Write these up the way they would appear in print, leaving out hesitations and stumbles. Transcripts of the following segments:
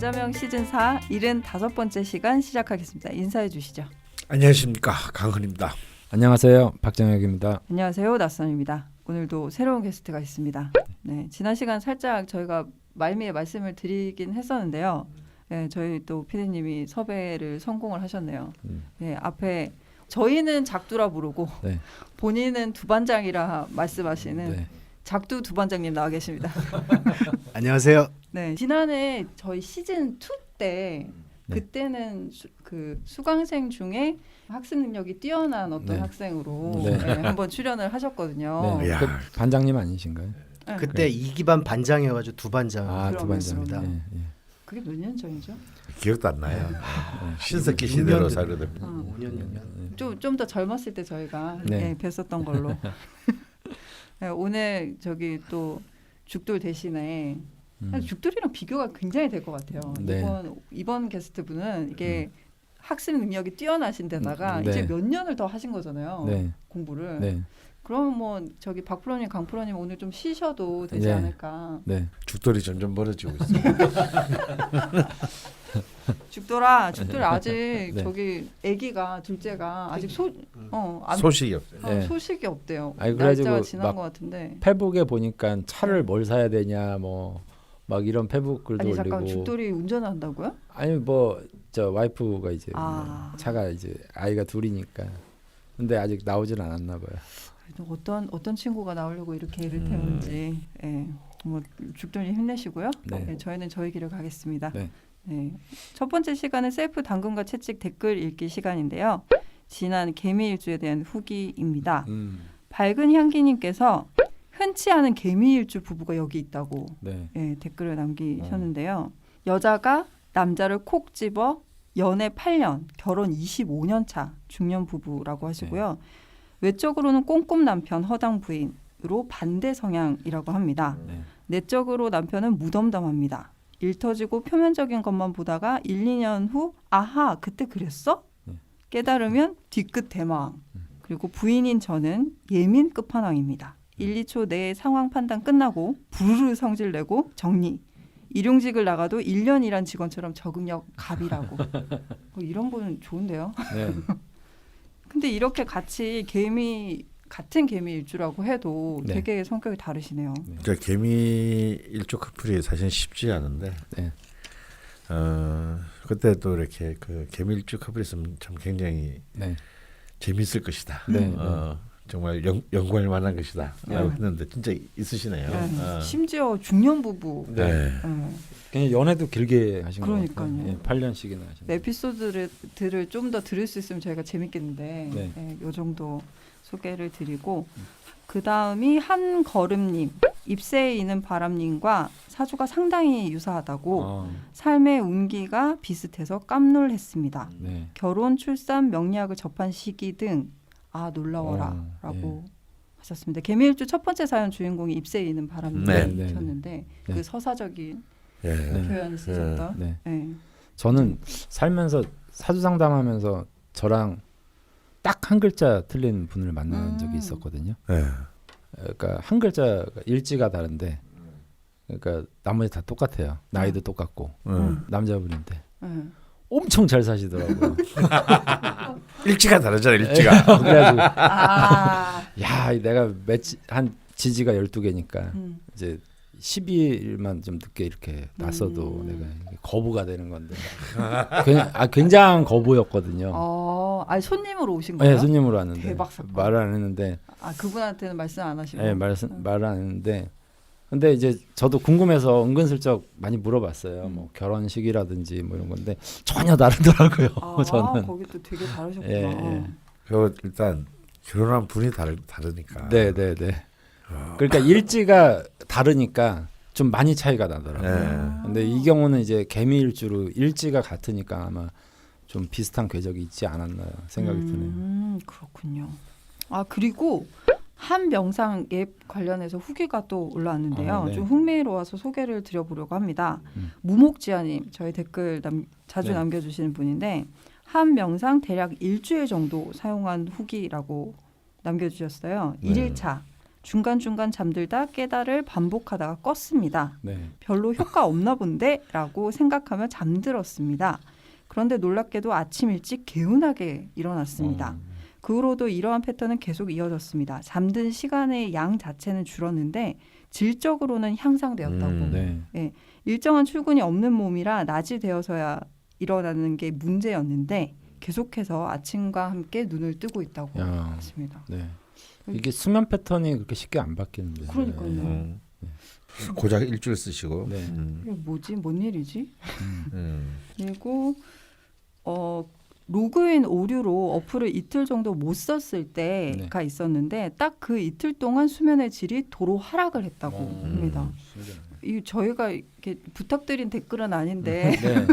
과자명 시즌4 75번째 시간 시작하겠습니다. 인사해 주시죠. 안녕하십니까, 강헌입니다. 안녕하세요, 박정혁입니다. 안녕하세요, 낯선입니다. 오늘도 새로운 게스트가 있습니다. 네, 지난 시간 살짝 저희가 말미에 말씀을 드리긴 했었는데요. 네, 저희 또 PD님이 섭외를 성공을 하셨네요. 네, 앞에 저희는 작두라 부르고 네. 본인은 두반장이라 말씀하시는 네. 작두 두반장님 나와 계십니다. 안녕하세요. 네, 지난해 저희 시즌 2 때 네. 그때는 수강생 중에 학습 능력이 뛰어난 어떤 네. 학생으로 네. 네, 한번 출연을 하셨거든요. 네. 야. 그 반장님 아니신가요? 네. 그때 2기반 반장이어가지고 두 반장. 그럼 두 반장. 그렇습니다. 예. 그게 몇 년 전이죠? 기억도 안 나요. 신석기 시대로 6년 살게 됩니다. 5년 6년. 좀 더 젊었을 때 저희가 네. 뵀었던 걸로. 네, 오늘 저기 또 죽돌 대신에 사실 죽돌이랑 비교가 굉장히 될 것 같아요. 네. 이번 게스트분은 이게 학습 능력이 뛰어나신 데다가 네. 이제 몇 년을 더 하신 거잖아요. 네. 공부를. 네. 그러면 뭐 저기 박프로님, 강프로님 오늘 좀 쉬셔도 되지 네. 않을까. 네. 죽돌이 점점 멀어지고 있어요. 죽돌 아직 네. 저기 아기가 둘째가 아직 소식이 없어요. 네. 소식이 없대요. 아니, 그래가지고 날짜가 지난 막 것 같은데. 페북에 보니까 차를 뭘 사야 되냐 뭐 막 이런 페북 글도 아니 올리고. 잠깐 죽돌이 운전을 한다고요? 아니 뭐 저 와이프가 이제 아. 차가 이제 아이가 둘이니까. 근데 아직 나오질 않았나 봐요. 그래도 어떤 친구가 나오려고 이렇게 애를 태우는지. 예. 뭐 죽돌이 힘내시고요. 네. 예, 저희는 저희 길을 가겠습니다. 네. 네. 첫 번째 시간은 셀프 당근과 채찍 댓글 읽기 시간인데요. 지난 개미일주에 대한 후기입니다. 밝은 향기님께서 흔치 않은 개미일주 부부가 여기 있다고 네. 예, 댓글을 남기셨는데요. 여자가 남자를 콕 집어 연애 8년, 결혼 25년 차 중년 부부라고 하시고요. 외적으로는 꼼꼼 남편, 허당 부인으로 반대 성향이라고 합니다. 네. 내적으로 남편은 무덤덤합니다. 일 터지고 표면적인 것만 보다가 1, 2년 후 아하 그때 그랬어? 깨달으면 뒤끝 대망. 그리고 부인인 저는 예민 끝판왕입니다. 1, 2초 내에 상황 판단 끝나고 부르르 성질 내고 정리. 일용직을 나가도 1년 일한 직원처럼 적응력 갑이라고. 이런 거는 좋은데요. 네. 근데 이렇게 같은 개미 일주라고 해도 네. 되게 성격이 다르시네요. 저 개미 일조 커플이 사실 쉽지 않은데, 네. 그때 또 이렇게 그 개미 일조 커플이 있으면 참 굉장히 네. 재밌을 것이다. 네. 정말 연구할 만한 것이다. 네. 라고 했는데 진짜 있으시네요. 네. 심지어 중년 부부. 네. 네. 그냥 연애도 길게 하신 거예요. 그러니까요. 예, 8년씩이나 하신 거예요. 에피소드들을 좀 더 들을 수 있으면 저희가 재밌겠는데 네. 네, 요 정도 소개를 드리고 그 다음이 한걸음님 입새에 있는 바람님과 사주가 상당히 유사하다고 삶의 운기가 비슷해서 깜놀했습니다. 네. 결혼, 출산, 명리학을 접한 시기 등 놀라워라 라고 하셨습니다. 개미일주 첫 번째 사연 주인공이 입새에 있는 바람님이셨는데 네. 그 서사적인 예. 표현 쓰셨던 네. 네. 저는 살면서 사주 상담하면서 저랑 딱 한 글자 틀린 분을 만난 적이 있었거든요. 네. 그러니까 한 글자 일지가 다른데, 그러니까 나머지 다 똑같아요. 나이도 똑같고 남자분인데 엄청 잘 사시더라고요. 일지가 다르잖아, 일지가. 그래가지고 아, 야, 내가 한 지지가 12개니까 이제 12일만 좀 늦게 이렇게 났어도 내가 거부가 되는 건데 굉장한 거부였거든요. 아니 손님으로 오신 거예요? 네, 손님으로 왔는데 대박 사건. 말을 안 했는데, 그분한테는 말씀 안 하시고. 네, 말을 안 했는데, 근데 이제 저도 궁금해서 은근슬쩍 많이 물어봤어요. 뭐 결혼식이라든지 뭐 이런 건데 전혀 다르더라고요. 저는. 거기 또 되게 다르셨구나. 예, 예. 그리고 일단 결혼한 분이 다르니까. 네. 그러니까 일지가 다르니까 좀 많이 차이가 나더라고요. 근데 이 경우는 이제 개미일주로 일지가 같으니까 아마 좀 비슷한 궤적이 있지 않았나 생각이 드네요. 그렇군요. 그리고 한 명상 앱 관련해서 후기가 또 올라왔는데요. 네. 좀 흥미로워서 소개를 드려보려고 합니다. 무목지아님 저희 댓글 자주 네. 남겨주시는 분인데 한 명상 대략 일주일 정도 사용한 후기라고 남겨주셨어요. 네. 1일차 중간중간 잠들다 깨달을 반복하다가 껐습니다. 네. 별로 효과 없나 본데? 라고 생각하며 잠들었습니다. 그런데 놀랍게도 아침 일찍 개운하게 일어났습니다. 그 후로도 이러한 패턴은 계속 이어졌습니다. 잠든 시간의 양 자체는 줄었는데 질적으로는 향상되었다고. 네. 일정한 출근이 없는 몸이라 낮이 되어서야 일어나는 게 문제였는데 계속해서 아침과 함께 눈을 뜨고 있다고 야. 했습니다. 네. 이게 수면 패턴이 그렇게 쉽게 안 바뀌는데. 그러니까요. 고작 일주일 쓰시고. 네. 이게 뭐지? 뭔 일이지? 음. 그리고 로그인 오류로 어플을 이틀 정도 못 썼을 때가 있었는데 딱 그 이틀 동안 수면의 질이 도로 하락을 했다고 합니다. 이 저희가 이렇게 부탁드린 댓글은 아닌데 네.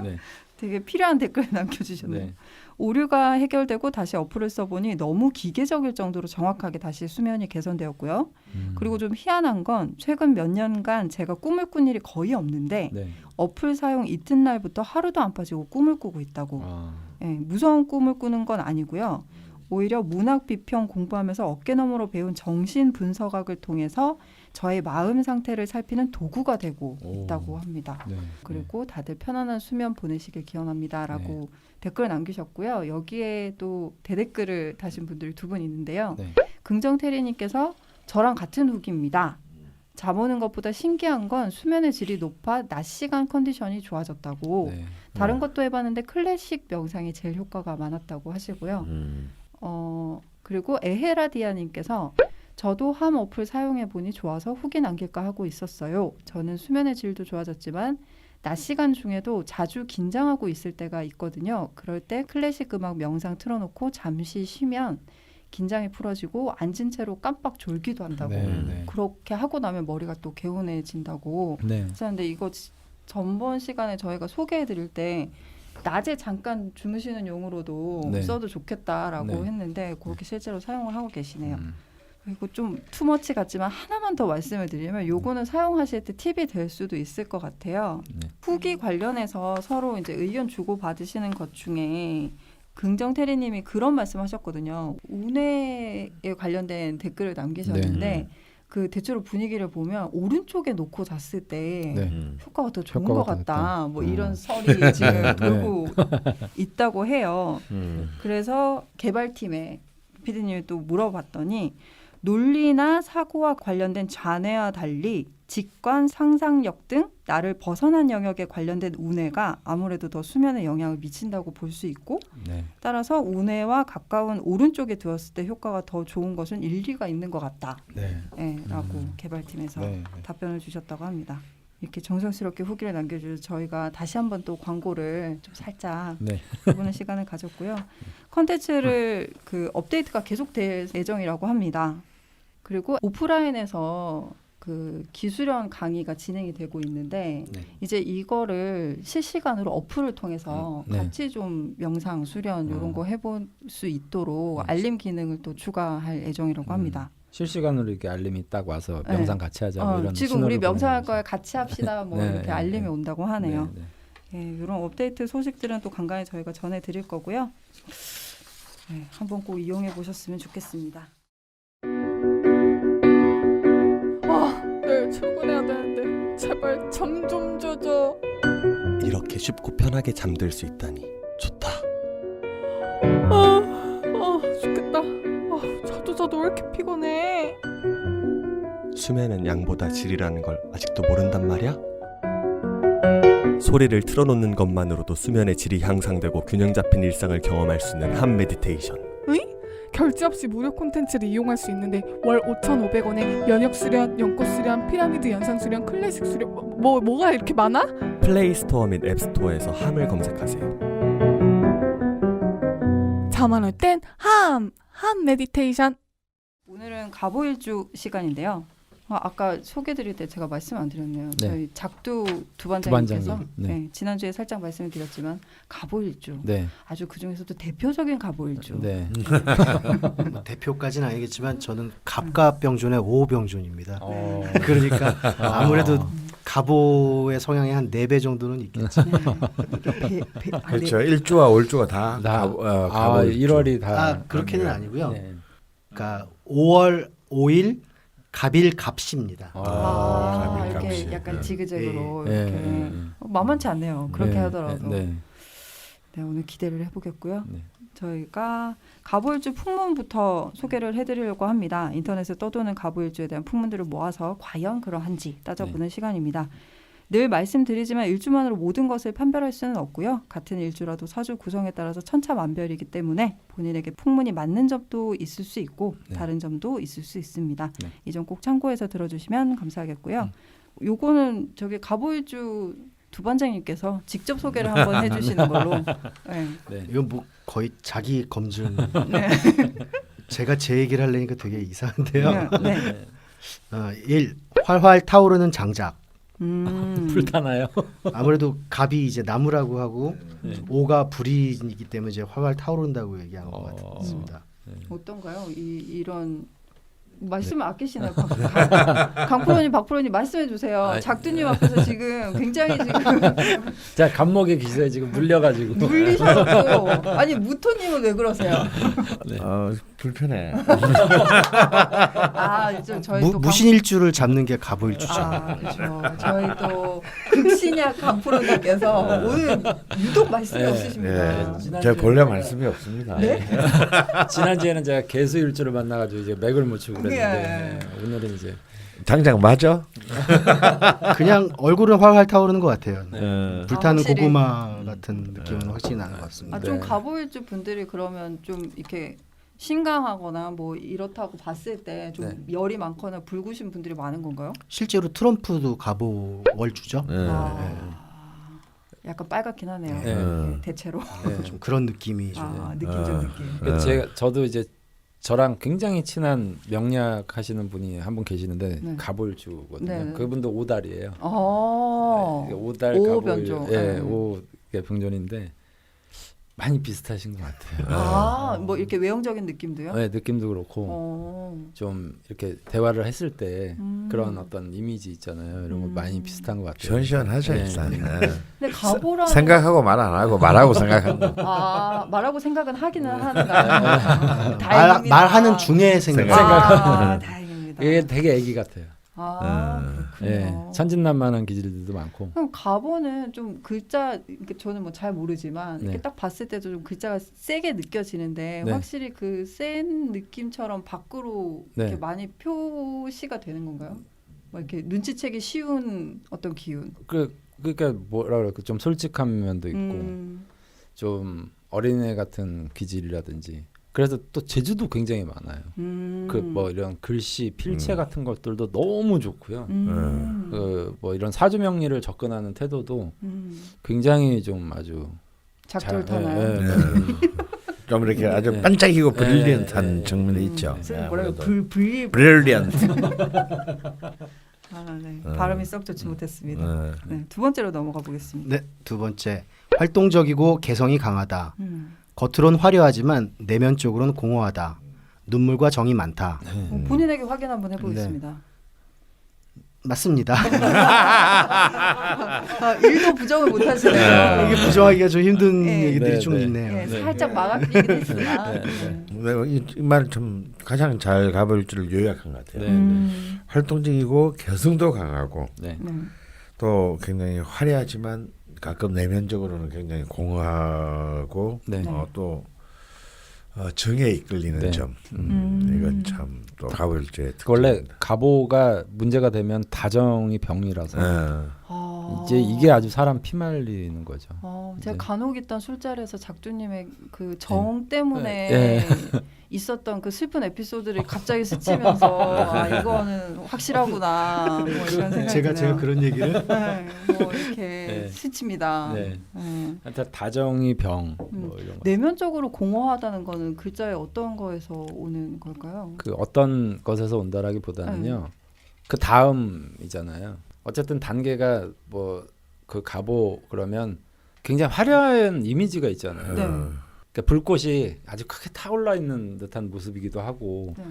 네. 되게 필요한 댓글 남겨주셨네요. 네. 오류가 해결되고 다시 어플을 써보니 너무 기계적일 정도로 정확하게 다시 수면이 개선되었고요. 그리고 좀 희한한 건 최근 몇 년간 제가 꿈을 꾼 일이 거의 없는데 네. 어플 사용 이튿날부터 하루도 안 빠지고 꿈을 꾸고 있다고. 아. 예, 무서운 꿈을 꾸는 건 아니고요. 오히려 문학 비평 공부하면서 어깨너머로 배운 정신 분석학을 통해서 저의 마음 상태를 살피는 도구가 되고 있다고 합니다. 네. 그리고 다들 편안한 수면 보내시길 기원합니다라고 댓글 남기셨고요. 여기에 또 대댓글을 다신 분들이 두 분 있는데요. 네. 긍정태리님께서 저랑 같은 후기입니다. 잠 오는 것보다 신기한 건 수면의 질이 높아 낮 시간 컨디션이 좋아졌다고. 네. 다른 것도 해봤는데 클래식 명상이 제일 효과가 많았다고 하시고요. 그리고 에헤라디아님께서 저도 함 어플 사용해보니 좋아서 후기 남길까 하고 있었어요. 저는 수면의 질도 좋아졌지만 낮 시간 중에도 자주 긴장하고 있을 때가 있거든요. 그럴 때 클래식 음악 명상 틀어놓고 잠시 쉬면 긴장이 풀어지고 앉은 채로 깜빡 졸기도 한다고. 네. 그렇게 하고 나면 머리가 또 개운해진다고 네. 하셨는데 이거 전번 시간에 저희가 소개해드릴 때 낮에 잠깐 주무시는 용으로도 네. 써도 좋겠다라고 네. 했는데 그렇게 실제로 사용을 하고 계시네요. 그리고 좀 투머치 같지만 하나만 더 말씀을 드리면 요거는 사용하실 때 팁이 될 수도 있을 것 같아요. 네. 후기 관련해서 서로 이제 의견 주고 받으시는 것 중에 긍정태리님이 그런 말씀하셨거든요. 운해에 관련된 댓글을 남기셨는데 그 대체로 분위기를 보면 오른쪽에 놓고 잤을 때 네. 효과가 더 좋은 효과가 것 더 같다. 낫다. 뭐 이런 썰이 지금 돌고 있다고 해요. 음. 그래서 개발팀에 PD님이 또 물어봤더니 논리나 사고와 관련된 좌뇌와 달리 직관, 상상력 등 나를 벗어난 영역에 관련된 우뇌가 아무래도 더 수면에 영향을 미친다고 볼 수 있고 네. 따라서 우뇌와 가까운 오른쪽에 두었을 때 효과가 더 좋은 것은 일리가 있는 것 같다. 네. 라고 개발팀에서 네. 답변을 주셨다고 합니다. 이렇게 정성스럽게 후기를 남겨주셔서 저희가 다시 한번 또 광고를 좀 살짝 네. 해보는 시간을 가졌고요. 컨텐츠를 그 업데이트가 계속될 예정이라고 합니다. 그리고 오프라인에서 그 기수련 강의가 진행이 되고 있는데 네. 이제 이거를 실시간으로 어플을 통해서 네. 같이 좀 명상 수련 이런 거 해볼 수 있도록 알림 기능을 또 추가할 예정이라고 합니다. 실시간으로 이렇게 알림이 딱 와서 네. 명상 같이 하자 뭐 이런 지금 우리 신호를 명상할 보내면서. 거에 같이 합시다 뭐 네, 이렇게 네, 알림이 네. 온다고 하네요. 네, 네, 이런 업데이트 소식들은 또 간간히 저희가 전해드릴 거고요. 네, 한번 꼭 이용해 보셨으면 좋겠습니다. 내일 출근해야 되는데 제발 잠 좀 줘줘. 이렇게 쉽고 편하게 잠들 수 있다니 좋다. 죽겠다. 자도 왜 이렇게 피곤해? 수면은 양보다 질이라는 걸 아직도 모른단 말이야? 소리를 틀어놓는 것만으로도 수면의 질이 향상되고 균형 잡힌 일상을 경험할 수 있는 함 메디테이션. 결제 없이 무료 콘텐츠를 이용할 수 있는데 월 5,500원에 면역 수련, 연꽃 수련, 피라미드 연상 수련, 클래식 수련 뭐가 이렇게 많아? 플레이스토어 및 앱스토어에서 함을 검색하세요. 잠 안 올 땐 함 메디테이션. 오늘은 가보일주 시간인데요. 아까 소개드릴 때 제가 말씀 안 드렸네요. 네. 저희 작두 두반장님께서 두반장님, 네. 지난주에 살짝 말씀을 드렸지만 가보일주 네. 아주 그중에서도 대표적인 가보일주. 네. 뭐 대표까지는 아니겠지만 저는 갑갑병존의 오병존입니다. 어. 그러니까 아무래도 갑오의 성향이 한 4배 정도는 있겠지. 그렇죠. 일주와 올주가 다 다 가보 1월이 다 그렇게는 아니고요. 네. 그러니까 5월 5일 갑일갑시입니다. 이렇게 가밀값이. 약간 지그재그로 예, 이렇게 예, 예. 만만치 않네요. 그렇게 네, 하더라도. 네. 네, 오늘 기대를 해보겠고요. 네. 저희가 갑오일주 풍문부터 소개를 해드리려고 합니다. 인터넷에 떠도는 갑오일주에 대한 풍문들을 모아서 과연 그러한지 따져보는 시간입니다. 늘 말씀드리지만 일주만으로 모든 것을 판별할 수는 없고요. 같은 일주라도 사주 구성에 따라서 천차만별이기 때문에 본인에게 풍문이 맞는 점도 있을 수 있고 네. 다른 점도 있을 수 있습니다. 네. 이 점 꼭 참고해서 들어주시면 감사하겠고요. 요거는 저기 갑오일주 두반장님께서 직접 소개를 한번 해주시는 걸로. 네. 네. 이건 뭐 거의 자기 검증. 네. 제가 제 얘기를 하려니까 되게 이상한데요. 네. 1. 활활 타오르는 장작. 불타나요? 아무래도 갑이 이제 나무라고 하고 네. 5가 불이기 때문에 이제 활활 타오른다고 얘기하는 것 같습니다. 어떤가요? 이런 말씀을 아끼시나요? 강프로님, 박프로님 말씀해 주세요. 아니, 작두님 앞에서 지금 굉장히 지금 자 감목의 기세에 지금 물려가지고. 물리셔갖고 아니 무토님은 왜 그러세요? 네. 불편해. 좀 저희 또 무신일주를 잡는 게 갑오일주죠. 그렇죠. 저희 또 극신약 강프로님께서 오늘 유독 말씀이 네. 없으십니다. 네, 제 본래 말씀이 없습니다. 지난주에는 제가 개수일주를 만나가지고 이제 맥을 못 치고 그랬는데 네. 오늘은 이제 장작 맞아? 그냥 얼굴은 활활 타오르는 것 같아요. 불타는 확실히. 고구마 같은 느낌은 확실히 나는 것 같습니다. 좀 네. 갑오일주 분들이 그러면 좀 이렇게 신강하거나 뭐 이렇다고 봤을 때 좀 네. 열이 많거나 붉으신 분들이 많은 건가요? 실제로 트럼프도 갑오월주죠. 네. 약간 빨갛긴 하네요. 네. 네, 대체로. 네. 좀 그런 느낌이 좀. 느낌적 느낌. 그 저도 이제 저랑 굉장히 친한 명약 하시는 분이 한 분 계시는데 네. 갑오일주거든요. 네. 그분도 오달이에요. 네, 오달 오병조. 예, 네. 오 병존인데 많이 비슷하신 것 같아요. 뭐 이렇게 외형적인 느낌도요? 네, 느낌도 그렇고 좀 이렇게 대화를 했을 때 그런 어떤 이미지 있잖아요. 이런 거 많이 비슷한 것 같아요. 시원시원하죠 네. 일단. 근데 갑오라는 생각하고 말 안 하고 말하고 생각한다. 말하고 생각은 하기는 하는가. 다행입니다. 말하는 중에 생각. 다행입니다. 이게 되게 애기 같아요. 그렇군요. 예, 천진난만한 기질들도 많고. 그럼 갑오는 좀 글자, 그러니까 저는 뭐 잘 모르지만 네. 이렇게 딱 봤을 때도 좀 글자가 세게 느껴지는데 네. 확실히 그 센 느낌처럼 밖으로 네. 이렇게 많이 표시가 되는 건가요? 뭐 이렇게 눈치채기 쉬운 어떤 기운. 그러니까 뭐라 그럴까 좀 솔직한 면도 있고 좀 어린애 같은 기질이라든지. 그래서 또 재주도 굉장히 많아요. 그 뭐 이런 글씨 필체 같은 것들도 너무 좋고요. 그 뭐 이런 사주 명리를 접근하는 태도도 굉장히 좀 아주 작돌타나요. 좀 이렇게 아주 네. 반짝이고 브릴리언트한 네. 측면이 있죠. 뭐라고 브릴리언트. 발음이 썩 좋지 못했습니다. 네, 두 번째로 넘어가 보겠습니다. 네, 두 번째. 활동적이고 개성이 강하다. 겉으론 화려하지만 내면적으로는 공허하다. 눈물과 정이 많다. 본인에게 확인 한번 해보겠습니다. 맞습니다. 일도 부정을 못하시네요. 이게 부정하기가 좀 힘든 네. 얘기들이 네, 좀 네. 있네요. 네, 살짝 막아끼긴 했으나. 이말 좀 가장 잘 가볼 줄을 요약한 것 같아요. 네. 활동적이고 개성도 강하고 네. 또 굉장히 화려하지만 가끔 내면적으로는 굉장히 공허하고 네. 또 정에 이끌리는 네. 점. 이건 참 또 가볼주의 원래 특징입니다. 갑오가 문제가 되면 다정이 병이라서 이제 이게 아주 사람 피말리는 거죠. 제가 이제. 간혹 있던 술자리에서 작두님의 그 정 때문에 네. 있었던 그 슬픈 에피소드를 갑자기 스치면서 이거는 확실하구나 뭐 이런 생각이 제가 드네요. 그런 얘기를 네, 뭐 이렇게 네. 스칩니다. 네. 네. 하여튼 다정이 병 뭐 이런 거. 내면적으로 공허하다는 거는 글자에 어떤 거에서 오는 걸까요? 그 어떤 것에서 온다라기보다는요. 그 다음이잖아요. 어쨌든 단계가 뭐 그 갑오 그러면 굉장히 화려한 이미지가 있잖아요. 네. 그러니까 불꽃이 아주 크게 타올라 있는 듯한 모습이기도 하고 네.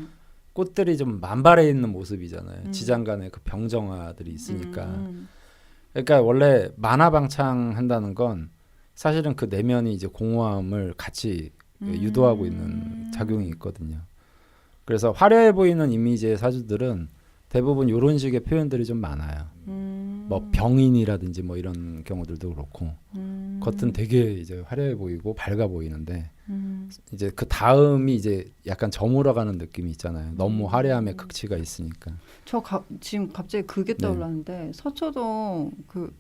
꽃들이 좀 만발해 있는 모습이잖아요. 지장간에 그 병정화들이 있으니까. 그러니까 원래 만화방창 한다는 건 사실은 그 내면이 이제 공허함을 같이 유도하고 있는 작용이 있거든요. 그래서 화려해 보이는 이미지의 사주들은 대부분 이런 식의 표현들이 좀 많아요. 뭐 병인이라든지 뭐 이런 경우들도 그렇고 겉은 되게 이제 화려해 보이고 밝아 보이는데 이제 그 다음이 이제 약간 저물어가는 느낌이 있잖아요. 너무 화려함의 극치가 있으니까. 지금 갑자기 그게 네. 떠올랐는데 서초동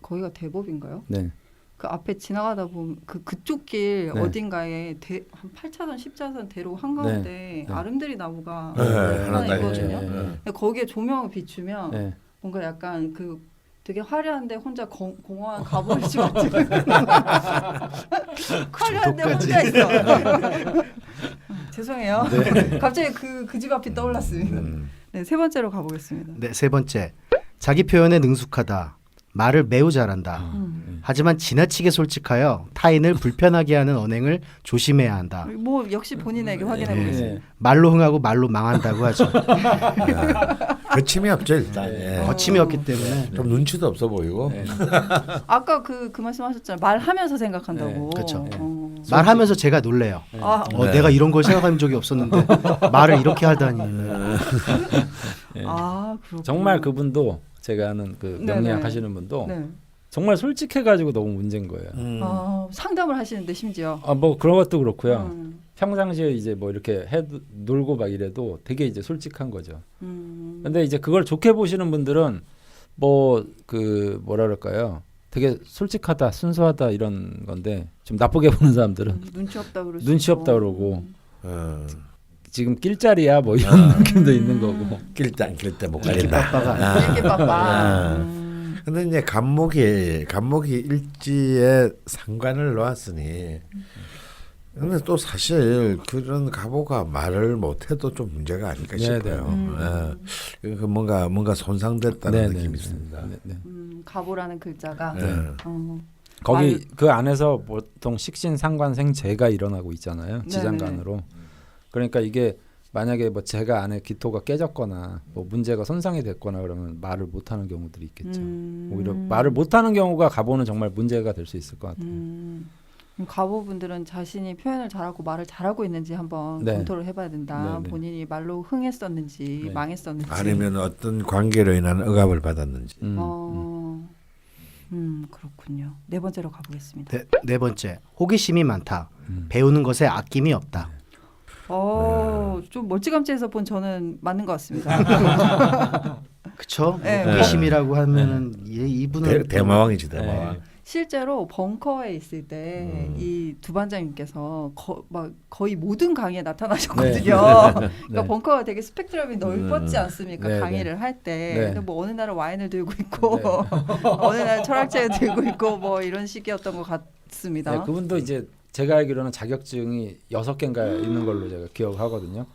거기가 대법인가요? 네. 그 앞에 지나가다 보면 그쪽 길 네. 어딘가에 한 8차선 10차선 대로 한가운데 네. 아름드리 나무가 네, 하나 하나 있거든요. 네. 근데 거기에 조명을 비추면 네. 뭔가 약간 되게 화려한데 혼자 공허한 가보리집 같은 화려한데 혼자 있어. 죄송해요. 갑자기 그 집 앞이 떠올랐습니다. 네, 세 번째로 가보겠습니다. 네, 세 번째. 자기 표현에 능숙하다. 말을 매우 잘한다. 하지만 지나치게 솔직하여 타인을 불편하게 하는 언행을 조심해야 한다. 뭐 역시 본인에게 확인해 보겠습니다. 네. 말로 흥하고 말로 망한다고 하죠. 거침이 없죠 일단. 예. 거침이 없기 때문에 좀 눈치도 없어 보이고. 네. 아까 그 말씀하셨잖아요. 말하면서 생각한다고. 네, 그렇죠. 어. 말하면서 제가 놀래요. 아, 네. 내가 이런 걸 생각한 적이 없었는데 말을 이렇게 하다니. 네. 아, 그렇구나. 정말 그분도 제가 아는 그 네네. 명리학 하시는 분도 네. 정말 솔직해가지고 너무 문제인 거예요. 상담을 하시는데 심지어. 뭐 그런 것도 그렇고요. 음. 평상시에 이제 뭐 이렇게 놀고 막 이래도 되게 이제 솔직한 거죠. 음. 근데 이제 그걸 좋게 보시는 분들은 뭐 뭐라 그럴까요? 되게 솔직하다, 순수하다 이런 건데 좀 나쁘게 보는 사람들은 눈치 없다 그러고. 눈치 없다 그러고 지금 낄자리야 뭐 이런 느낌도 있는 거고. 낄때 못 이렇게 가린다. 빠빠가. 이렇게 바빠. 아. 근데 이제 간목이 일지에 상관을 놓았으니 근데 또 사실 그런 가보가 말을 못해도 좀 문제가 아닐까 네네. 싶어요. 예. 그 뭔가 손상됐다는 네네. 느낌이 있습니다. 네. 가보라는 글자가. 네. 거기 그 안에서 보통 식신상관생재가 일어나고 있잖아요. 네네. 지장간으로. 그러니까 이게 만약에 뭐 재가 안에 기토가 깨졌거나 뭐 문제가 손상이 됐거나 그러면 말을 못하는 경우들이 있겠죠. 오히려 말을 못하는 경우가 가보는 정말 문제가 될 수 있을 것 같아요. 가보분들은 자신이 표현을 잘하고 말을 잘하고 있는지 한번 네. 검토를 해봐야 된다. 네, 네. 본인이 말로 흥했었는지 네. 망했었는지. 아니면 어떤 관계로 인한 억압을 받았는지. 그렇군요. 네 번째로 가보겠습니다. 네 번째. 호기심이 많다. 배우는 것에 아낌이 없다. 좀 멀찌감치해서 본 저는 맞는 것 같습니다. 그쵸? 네. 호기심이라고 하면은 이분은 대마왕이지 대마왕. 실제로 벙커에 있을 때 이 두반장님께서 거의 모든 강의에 나타나셨거든요. 그러니까 벙커가 되게 스펙트럼이 넓었지 않습니까? 네, 강의를 할 때. 네. 근데 뭐 어느 날은 와인을 들고 있고 어느 날은 철학책을 들고 있고 뭐 이런 식이었던 것 같습니다. 네, 그분도 이제 제가 알기로는 자격증이 6개인가 있는 걸로 제가 기억하거든요.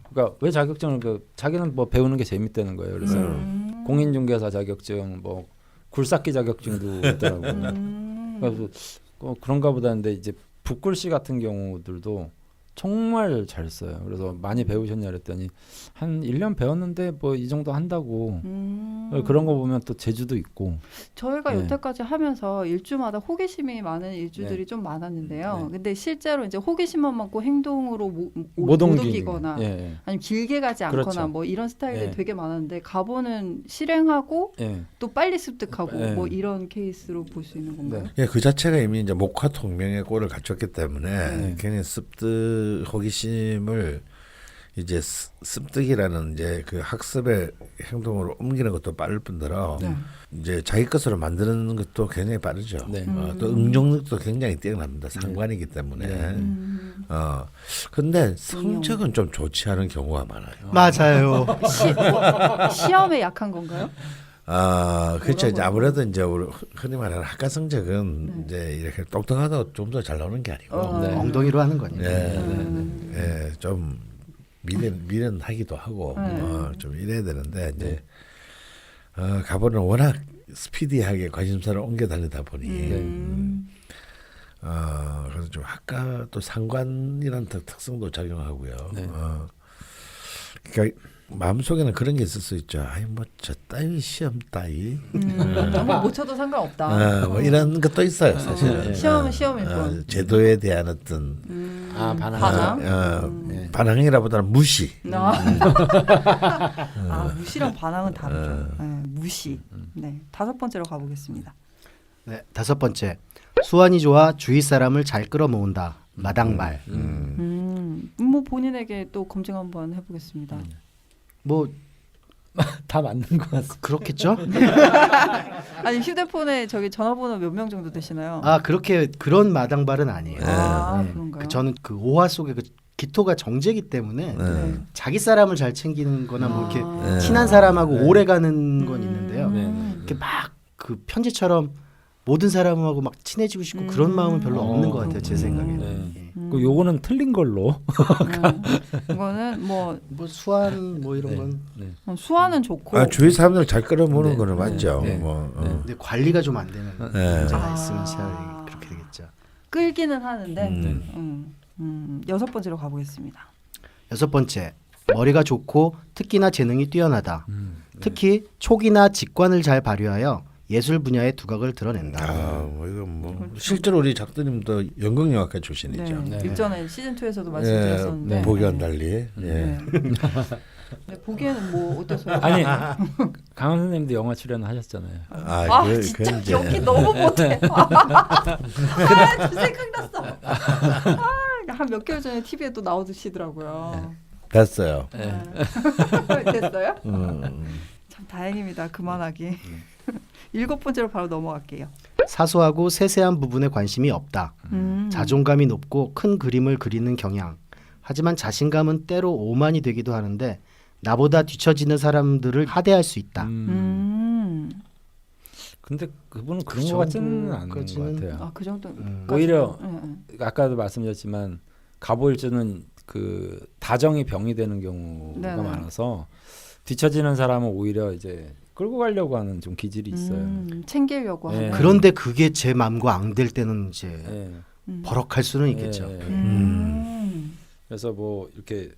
그러니까 왜 자격증을 자기는 뭐 배우는 게 재밌다는 거예요. 그래서 공인중개사 자격증, 뭐 굴삭기 자격증도 있더라고요. 그래서 그런가 보다 했는데 이제 북글씨 같은 경우들도 정말 잘 써요. 그래서 많이 배우셨냐 그랬더니 한 1년 배웠는데 뭐 이 정도 한다고. 그런 거 보면 또 재주도 있고. 저희가 네. 여태까지 하면서 일주마다 호기심이 많은 일주들이 네. 좀 많았는데요. 네. 근데 실제로 이제 호기심만 많고 행동으로 못 옮기거나 예. 아니면 길게 가지 않거나 그렇죠. 뭐 이런 스타일이 네. 되게 많았는데 가보는 실행하고 예. 또 빨리 습득하고 네. 뭐 이런 케이스로 볼 수 있는 건가요? 네. 예, 그 자체가 이미 이제 목화 통명의 꼴을 갖췄기 때문에 네. 괜히 습득 호기심을 이제 습득이라는 이제 그 학습의 행동으로 옮기는 것도 빠를 뿐더러 네. 이제 자기 것으로 만드는 것도 굉장히 빠르죠. 네. 또 응용력도 굉장히 뛰어납니다. 상관이기 때문에. 근데 성적은 좀 좋지 않은 경우가 많아요. 맞아요. 시험에 약한 건가요? 그렇죠. 이제 아무래도 이제 우리 흔히 말하는 학과 성적은 이제 이렇게 똑똑하다 좀 더 잘 나오는 게 아니고, 네. 엉덩이로 하는 거니까. 좀 미련하기도 하고, 좀 이래야 되는데 이제 가보는 워낙 스피디하게 관심사를 옮겨 다니다 보니, 그래서 좀 학과 또 상관이라는 특성도 작용하고요. 네. 그러니까 마음속에는 그런 게 있을 수 있죠. 아이 뭐 저 따위 시험 따위 뭐못 쳐도 상관없다. 뭐 이런 것도 있어요 사실은. 시험은 시험일 뿐. 제도에 대한 어떤 반항. 반항? 반항이라보다는 무시. 무시랑 반항은 다르죠. 네, 무시. 네, 5번째로 가보겠습니다. 네, 5번째. 수완이 좋아 주위 사람을 잘 끌어모은다. 마당말. 뭐 본인에게 또 검증 한번 해보겠습니다. 뭐 다 맞는 것 같습니다. 그렇겠죠? 아니 휴대폰에 저기 전화번호 몇 명 정도 되시나요? 아 그렇게 그런 마당발은 아니에요. 그런가요? 저는 그 오화 속에 그 기토가 정제기 때문에 네. 자기 사람을 잘 챙기는거나 뭐 이렇게 네. 친한 사람하고 오래 가는 건 있는데요. 네. 이렇게 막 그 편지처럼 모든 사람하고 막 친해지고 싶고 그런 마음은 별로 없는 것 같아요. 제 생각에는. 네. 그 요거는 틀린 걸로. 이거는 뭐 수완 뭐 이런 건. 네. 수완은 좋고 아 주위 사람들 잘 끌어모으는 네. 거는 맞죠. 네. 뭐 근데 관리가 좀 안 되는 네. 문제가 있으면 차라리 그렇게 되겠죠. 끌기는 하는데 6번째로 가보겠습니다. 6번째. 머리가 좋고 특기나 재능이 뛰어나다. 특히 촉이나 직관을 잘 발휘하여 예술 분야의 두각을 드러낸다. 뭐 이건 뭐 실제로 우리 작가님도 연극영화과 출신이죠. 네. 네. 일전에 시즌 2에서도 말씀드렸었는데 네. 보기와는 달리. 네. 네, 보기에는 뭐 어떠세요? 아니 강원 선생님도 영화 출연하셨잖아요. 진짜 이제 연기 너무 못해. 생각났어. 한 몇 개월 전에 TV에 또 나오시더라고요. 됐어요. 됐어요? 참 다행입니다. 그만하기. 7번째로 바로 넘어갈게요. 사소하고 세세한 부분에 관심이 없다. 자존감이 높고 큰 그림을 그리는 경향. 하지만 자신감은 때로 오만이 되기도 하는데 나보다 뒤처지는 사람들을 하대할 수 있다. 근데 그분은 그런 그 것 같지는 않은 정도까지는- 것 같아요. 그 정도. 오히려 아까도 말씀드렸지만 갑오일주는 그 다정이 병이 되는 경우가 네네. 많아서 뒤처지는 사람은 오히려 이제 끌고 가려고 하는 좀 기질이 있어요. 챙기려고 네. 하는. 그런데 그게 제 마음과 앙될 때는 이제 예. 버럭할 수는 있겠죠. 예, 예. 음. 그래서 뭐 이렇게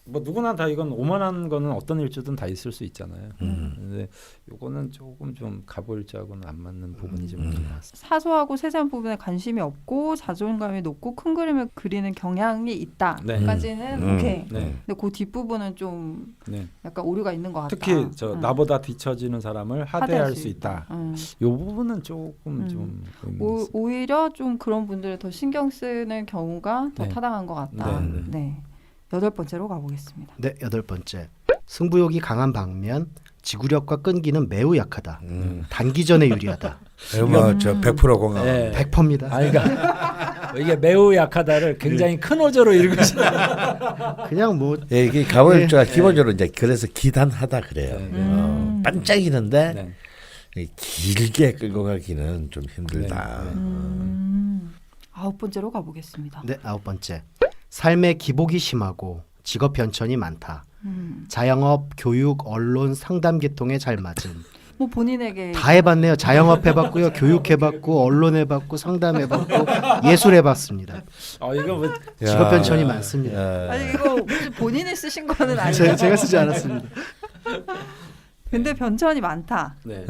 뭐 누구나 다 이건 오만한 거는 어떤 일주든 다 있을 수 있잖아요. 근데 요거는 조금 좀 갑오일주하고는 안 맞는 부분이 좀 있는 것 같습니다. 사소하고 세세한 부분에 관심이 없고 자존감이 높고 큰 그림을 그리는 경향이 있다까지는 네. 오케이. 네. 근데 그 뒷부분은 좀 네. 약간 오류가 있는 것 같다. 특히 저 나보다 뒤처지는 사람을 하대할 수 있다. 요 부분은 조금 좀 의미가 있어요. 오히려 좀 그런 분들을 더 신경 쓰는 경우가 더 네. 타당한 것 같다. 네, 네. 8번째로 가보겠습니다. 네, 8번째. 승부욕이 강한 반면 지구력과 끈기는 매우 약하다. 단기전에 유리하다. 저 100% 공감. 네. 100%입니다. 그러니까 이게 매우 약하다를 굉장히 큰 어조로 읽으시는. 그냥 뭐 예, 이게 갑오일주가 기본적으로 이제 그래서 기단하다 그래요. 네. 반짝이는데 네. 길게 끌고 가기는 좀 힘들다. 9번째로 가보겠습니다. 네, 9번째. 삶의 기복이 심하고 직업 변천이 많다. 자영업, 교육, 언론, 상담 계통에 잘 맞은. 뭐 본인에게 다 해봤네요. 자영업 해봤고요, 교육 해봤고, 언론 해봤고, 상담 해봤고, 예술 해봤습니다. 이거 뭐 직업 변천이 많습니다. 아니 이거 혹시 본인이 쓰신 거는 아니에요? 제가 쓰지 않았습니다. 근데 변천이 많다. 네.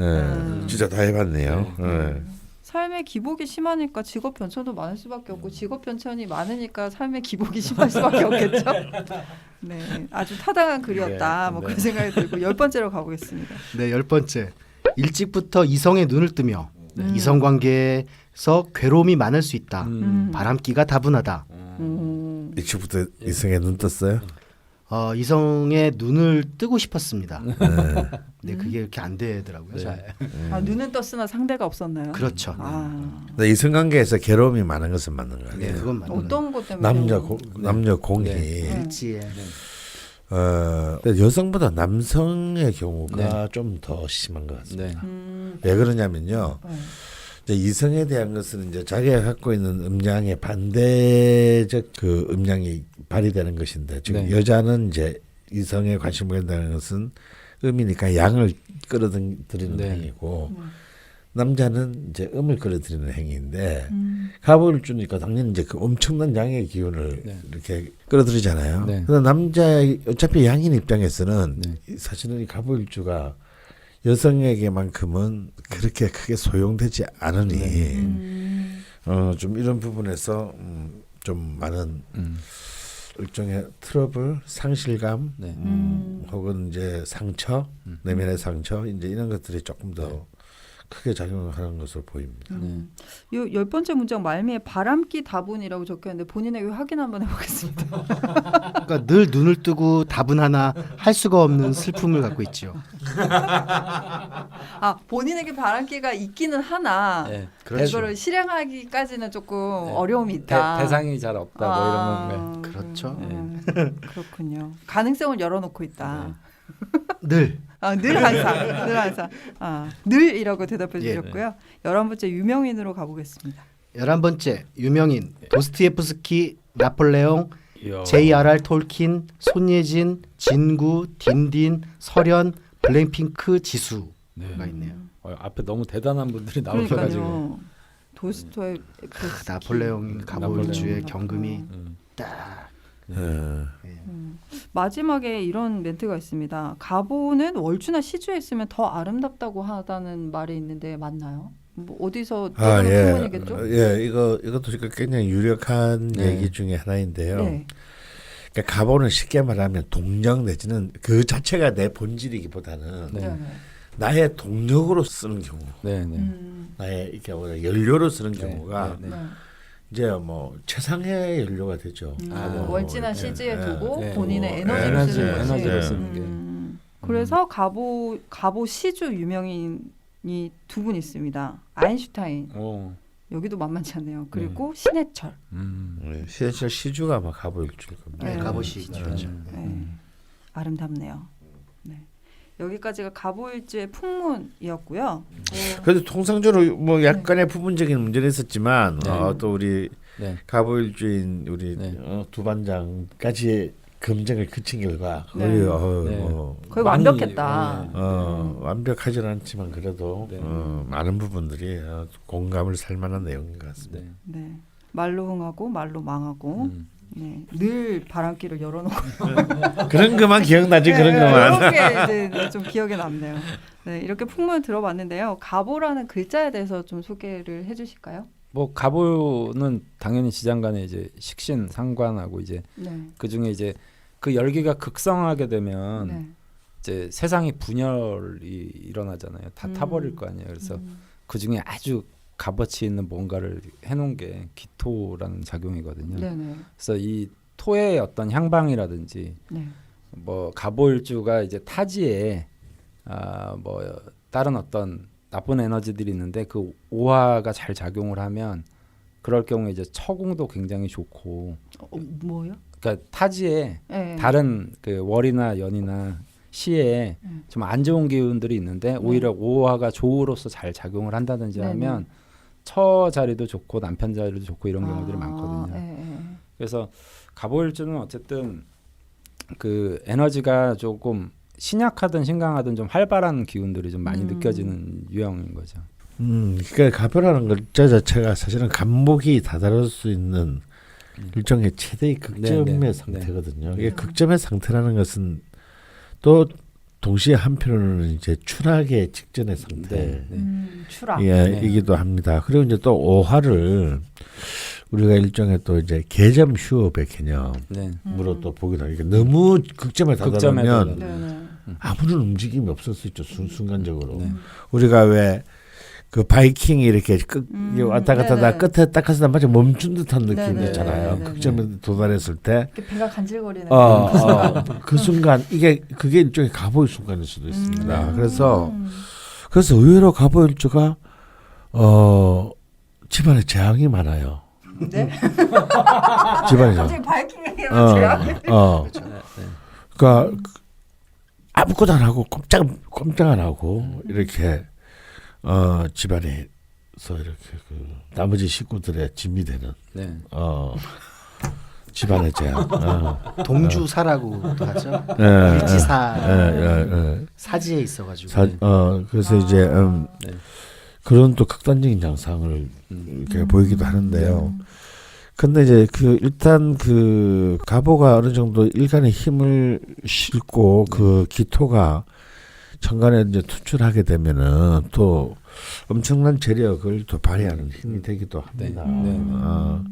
진짜 다 해봤네요. 네. 삶의 기복이 심하니까 직업 변천도 많을 수밖에 없고 직업 변천이 많으니까 삶의 기복이 심할 수밖에 없겠죠. 네, 아주 타당한 글이었다. 네, 뭐 네. 그런 생각이 들고 10번째로 가보겠습니다. 네, 10번째. 일찍부터 이성의 눈을 뜨며 이성 관계에서 괴로움이 많을 수 있다. 바람기가 다분하다. 일찍부터 이성에 눈 떴어요? 이성의 눈을 뜨고 싶었습니다. 네, 그게 이렇게 안 되더라고요. 잘. 눈은 떴으나 상대가 없었나요? 그렇죠. 근데 이성관계에서 괴로움이 많은 것은 맞는 것 네, 같아요. 그건 맞는 어떤 것 때문에? 남녀 공이 일지에 근데 여성보다 남성의 경우가 좀 더 심한 것 같습니다. 네. 왜 그러냐면요. 이제 이성에 대한 것은 이제 자기가 갖고 있는 음양의 반대적 그 음양이 발휘되는 것인데 지금 네. 여자는 이제 이성에 관심을 갖는다는 것은 음이니까 양을 끌어들이는 네. 행위고 남자는 이제 음을 끌어들이는 행위인데 갑오를 주니까 당연히 이제 그 엄청난 양의 기운을 네. 이렇게 끌어들이잖아요. 네. 그래서 남자 어차피 양인 입장에서는 네. 사실은 이 갑오일주가 여성에게만큼은 그렇게 크게 소용되지 않으니 네. 좀 이런 부분에서 좀 많은 일종의 트러블, 상실감, 네. 혹은 이제 상처, 내면의 상처, 이제 이런 것들이 조금 더 크게 작용하는 것으로 보입니다. 네. 이 10번째 문장 말미에 바람기 다분이라고 적혀있는데 본인에게 확인 한번 해보겠습니다. 그러니까 늘 눈을 뜨고 답은 하나 할 수가 없는 슬픔을 갖고 있죠. 아 본인에게 바람기가 있기는 하나 네. 이거를 실행하기까지는 조금 어려움이 있다. 대상이 잘 없다 뭐 이런 건가요? 그렇죠. 그렇군요. 가능성을 열어놓고 있다. 늘 늘 항상 늘이라고 대답해 예. 주셨고요. 11번째 유명인으로 가보겠습니다. 11번째 유명인 도스토옙스키, 나폴레옹, 이야. J.R.R. 톨킨, 손예진, 진구, 딘딘, 설현, 블랙핑크, 지수가 네. 있네요. 앞에 너무 대단한 분들이 나오셔가지고 그러니까요. 도스토옙 나폴레옹 갑오일주의 나폴레옹. 경금이 음. 딱 마지막에 이런 멘트가 있습니다. 갑오는 월주나 시주에 있으면 더 아름답다고 하다는 말이 있는데 맞나요? 뭐 어디서 떠오르는 소문이겠죠? 이것도 굉장히 유력한 네. 얘기 중에 하나인데요. 네. 그러니까 갑오는 쉽게 말하면 동력 내지는 그 자체가 내 본질이기보다는 네. 네. 나의 동력으로 쓰는 경우, 네, 네. 나의 이렇게 뭐냐, 연료로 쓰는 네, 경우가 네, 네. 이제 뭐 최상의 연료가 되죠. 월지나 네, 시지에 네, 두고 네. 본인의 뭐, 에너지를 쓰는 거지. 에너지로 쓰는 게. 그래서 갑오 시주 유명인이 두 분 있습니다. 아인슈타인 오. 여기도 만만치 않네요. 그리고 신해철. 시해철 시주가 막 갑오일주일 겁니다. 네, 네. 갑오시 그렇죠. 네. 아름답네요. 네. 여기까지가 갑오일주의 풍문이었고요. 그래도 통상적으로 뭐 약간의 부분적인 문제는 있었지만 네. 또 우리 네. 갑오일주인 우리 네. 두 반장까지 검증을 거친 결과 네. 거의 네. 거의 많이, 완벽했다. 완벽하지는 않지만 그래도 네. 많은 부분들이 공감을 살 만한 내용인 것 같습니다. 네. 네. 말로 흥하고 말로 망하고 네. 늘 바람길을 열어놓고 그런 것만 기억나지 그런 것만. 이렇게 이제 좀 기억에 남네요. 네, 이렇게 풍문을 들어봤는데요. 갑오라는 글자에 대해서 좀 소개를 해주실까요? 뭐 갑오는 당연히 지장간에 이제 식신 상관하고 이제 네. 그 중에 이제 그 열기가 극성하게 되면 네. 이제 세상이 분열이 일어나잖아요. 다 타버릴 거 아니에요. 그래서 그 중에 아주 값어치 있는 뭔가를 해놓은 게 기토라는 작용이거든요. 네네. 그래서 이 토의 어떤 향방이라든지 네. 뭐 갑오일주가 이제 타지에 뭐 다른 어떤 나쁜 에너지들이 있는데 그 오화가 잘 작용을 하면 그럴 경우에 이제 처공도 굉장히 좋고 뭐요? 그러니까 타지에 네. 다른 그 월이나 연이나 시에 좀 안 좋은 기운들이 있는데 오히려 오화가 조우로서 잘 작용을 한다든지 네네. 하면 처 자리도 좋고 남편 자리도 좋고 이런 경우들이 많거든요. 네. 그래서 갑오일주는 어쨌든 그 에너지가 조금 신약하든 신강하든 좀 활발한 기운들이 좀 많이 느껴지는 유형인 거죠. 그러니까 갑오라는 글자 자체가 사실은 간목이 다다를 수 있는 일종의 최대의 극점의 네. 상태거든요. 이게 극점의 상태라는 것은 또 동시에 한편으로는 이제 추락의 직전의 상태. 추락. 네. 이기도 합니다. 그리고 이제 또 오화를 우리가 일종의 또 이제 개점 휴업의 개념으로 또 보기도 하고 너무 극점에 다다르면 네네. 아무런 움직임이 없을 수 있죠. 순간적으로. 네. 우리가 왜 그 바이킹이 이렇게 왔다 갔다 네네. 끝에 딱 가서 마치 멈춘 듯한 느낌이 네네. 있잖아요. 네네. 극점에 도달했을 때 이렇게 배가 간질거리는 그 순간 그게 일종의 갑오의 순간일 수도 있습니다. 네. 그래서 의외로 갑오일주가 집안에 재앙이 많아요. 네? 집안에 갑자기 바이킹 얘기하면 제가 그러니까 아무것도 안 하고 꼼짝 안 하고 이렇게 집안에서 이렇게 그 나머지 식구들의 짐이 되는 집안의 재앙. 동주사라고도 하죠. 예, 일지사 예. 사지에 있어가지고. 그래서 이제 그런 또 극단적인 양상을 이렇게 보이기도 하는데요. 근데 이제 일단 가보가 어느 정도 일간의 힘을 싣고 그 기토가 천간에 이제 투출하게 되면은 또 엄청난 재력을 또 발휘하는 힘이 되기도 합니다.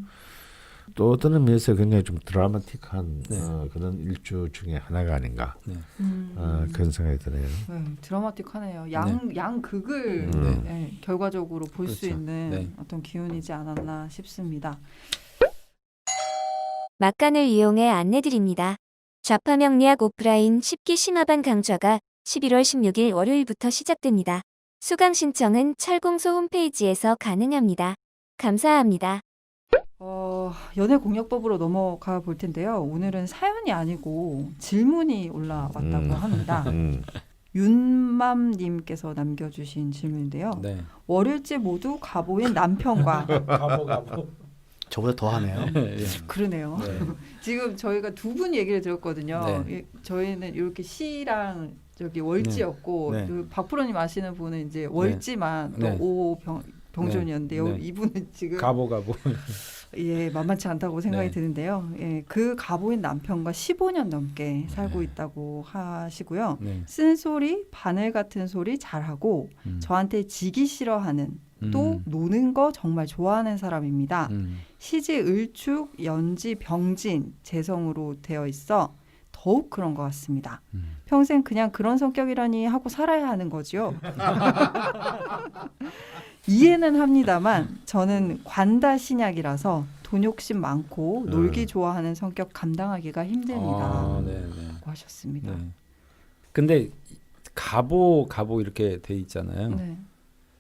또 어떤 의미에서 굉장히 좀 드라마틱한 그런 일주 중에 하나가 아닌가 그런 생각이 드네요. 드라마틱하네요. 양극을 결과적으로 볼 수 있는 어떤 기운이지 않았나 싶습니다. 막간을 이용해 안내드립니다. 좌파 명리학 오프라인 10기 심화반 강좌가 11월 16일 월요일부터 시작됩니다. 수강 신청은 철공소 홈페이지에서 가능합니다. 감사합니다. 연애 공략법으로 넘어가 볼 텐데요. 오늘은 사연이 아니고 질문이 올라왔다고 합니다. 윤맘님께서 남겨주신 질문인데요. 월일지 모두 가보인 남편과 가보. 저보다 더 하네요. 그러네요. 지금 저희가 두 분 얘기를 들었거든요. 저희는 이렇게 시랑 저기 월지였고 그 박프로님 아시는 분은 이제 월지만 또 오병존이었는데요. 이분은 지금 가보. 만만치 않다고 생각이 드는데요. 그 가보인 남편과 15년 넘게 살고 있다고 하시고요. 쓴소리, 바늘 같은 소리 잘하고 저한테 지기 싫어하는 또 노는 거 정말 좋아하는 사람입니다. 시지 을축, 연지 병진, 재성으로 되어 있어 더욱 그런 것 같습니다. 평생 그냥 그런 성격이라니 하고 살아야 하는 거죠. 이해는 합니다만 저는 관다신약이라서 돈 욕심 많고 놀기 좋아하는 성격 감당하기가 힘듭니다. 하셨습니다. 근데 가보 이렇게 돼 있잖아요.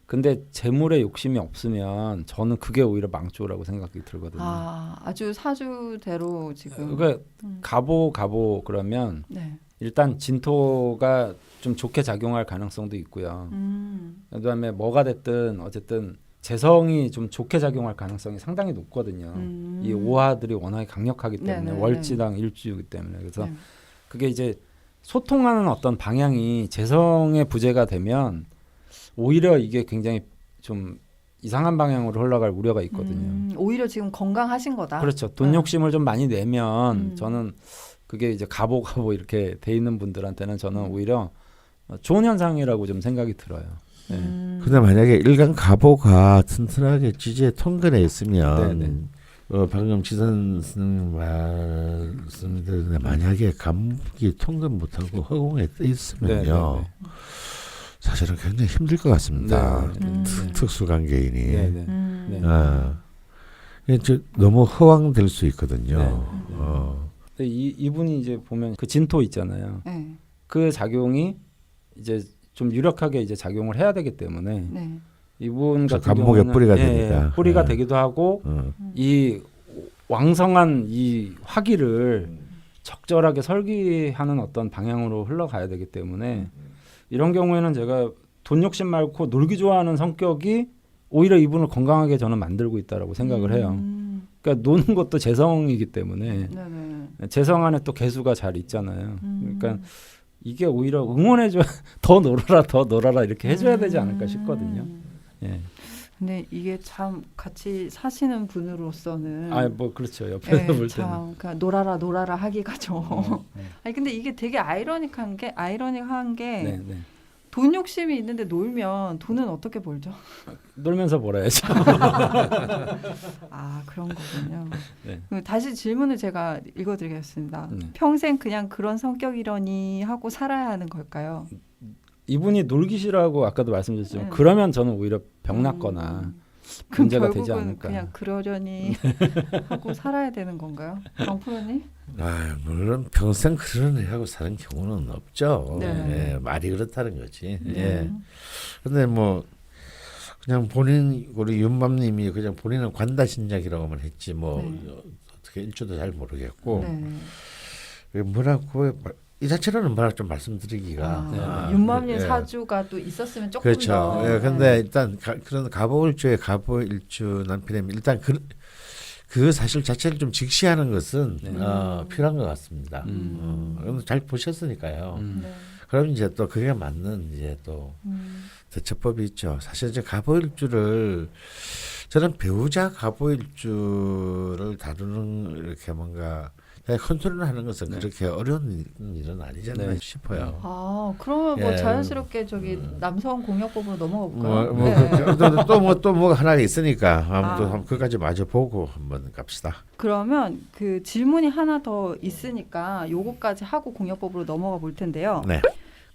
근데 재물에 욕심이 없으면 저는 그게 오히려 망조라고 생각이 들거든요. 아주 사주대로 지금. 그러니까 가보 그러면 일단 진토가 좀 좋게 작용할 가능성도 있고요. 그다음에 뭐가 됐든 어쨌든 재성이 좀 좋게 작용할 가능성이 상당히 높거든요. 이 오화들이 워낙에 강력하기 때문에 월지당 일주이기 때문에 그래서 그게 이제 소통하는 어떤 방향이 재성의 부재가 되면 오히려 이게 굉장히 좀 이상한 방향으로 흘러갈 우려가 있거든요. 오히려 지금 건강하신 거다. 그렇죠. 돈 욕심을 좀 많이 내면 저는 그게 이제 가보 이렇게 돼 있는 분들한테는 저는 오히려 좋은 현상이라고 좀 생각이 들어요. 근데 만약에 일간 가보가 튼튼하게 지지에 통근에 있으면 방금 지선 스님 말씀드렸는데 만약에 감기 통근 못하고 허공에 떠 있으면요. 사실은 굉장히 힘들 것 같습니다. 특수관계인이. 너무 허황될 수 있거든요. 근데 이분이 이제 보면 그 진토 있잖아요. 그 작용이 이제 좀 유력하게 이제 작용을 해야 되기 때문에 이분 같은 감목의 경우는 뿌리가 되니까 뿌리가 되기도 하고 이 왕성한 이 화기를 적절하게 설계하는 어떤 방향으로 흘러가야 되기 때문에 이런 경우에는 제가 돈 욕심 많고 놀기 좋아하는 성격이 오히려 이분을 건강하게 저는 만들고 있다라고 생각을 해요. 그러니까 노는 것도 재성이기 때문에 재성 안에 또 개수가 잘 있잖아요. 그러니까 이게 오히려 응원해줘 더 놀아라 이렇게 해줘야 되지 않을까 싶거든요. 근데 이게 참 같이 사시는 분으로서는 뭐 그렇죠. 옆에서 볼 때는 그러니까 놀아라 하기가 좀 아니 근데 이게 되게 아이러니한 게 돈 욕심이 있는데 놀면 돈은 어떻게 벌죠? 놀면서 벌어야죠. 그런 거군요. 다시 질문을 제가 읽어드리겠습니다. 평생 그냥 그런 성격이러니 하고 살아야 하는 걸까요? 이분이 놀기 싫어하고 아까도 말씀드렸지만 그러면 저는 오히려 병났거나 문제가 되지 않을까. 그냥 그러려니 하고 살아야 되는 건가요? 강프로님? 물론 평생 그런 애 하고 사는 경우는 없죠. 말이 그렇다는 거지. 근데 뭐 그냥 우리 윤맘님이 그냥 본인은 관다신약이라고만 했지 어떻게 일주도 잘 모르겠고 뭐라고 이 자체로는 뭐라 좀 말씀드리기가 윤맘님 사주가 또 있었으면 조금 그렇죠. 더. 근데 일단 그런 가보일주의 가보일주 남편이 일단 그 사실 자체를 좀 직시하는 것은 필요한 것 같습니다. 잘 보셨으니까요. 그럼 이제 또 그게 맞는 이제 또 대처법이 있죠. 사실 이제 갑오일주를 저는 배우자 갑오일주를 다루는 이렇게 뭔가 컨트롤하는 것은 네. 그렇게 어려운 일은 아니잖아요 네. 싶어요. 아, 그러면 뭐 예. 자연스럽게 저기 남성 공약법으로 넘어가 볼까요? 또 뭐 하나가 있으니까 아무튼 아. 한번 그까지 마저 보고 한번 갑시다. 그러면 그 질문이 하나 더 있으니까 요거까지 하고 공약법으로 넘어가 볼 텐데요. 네.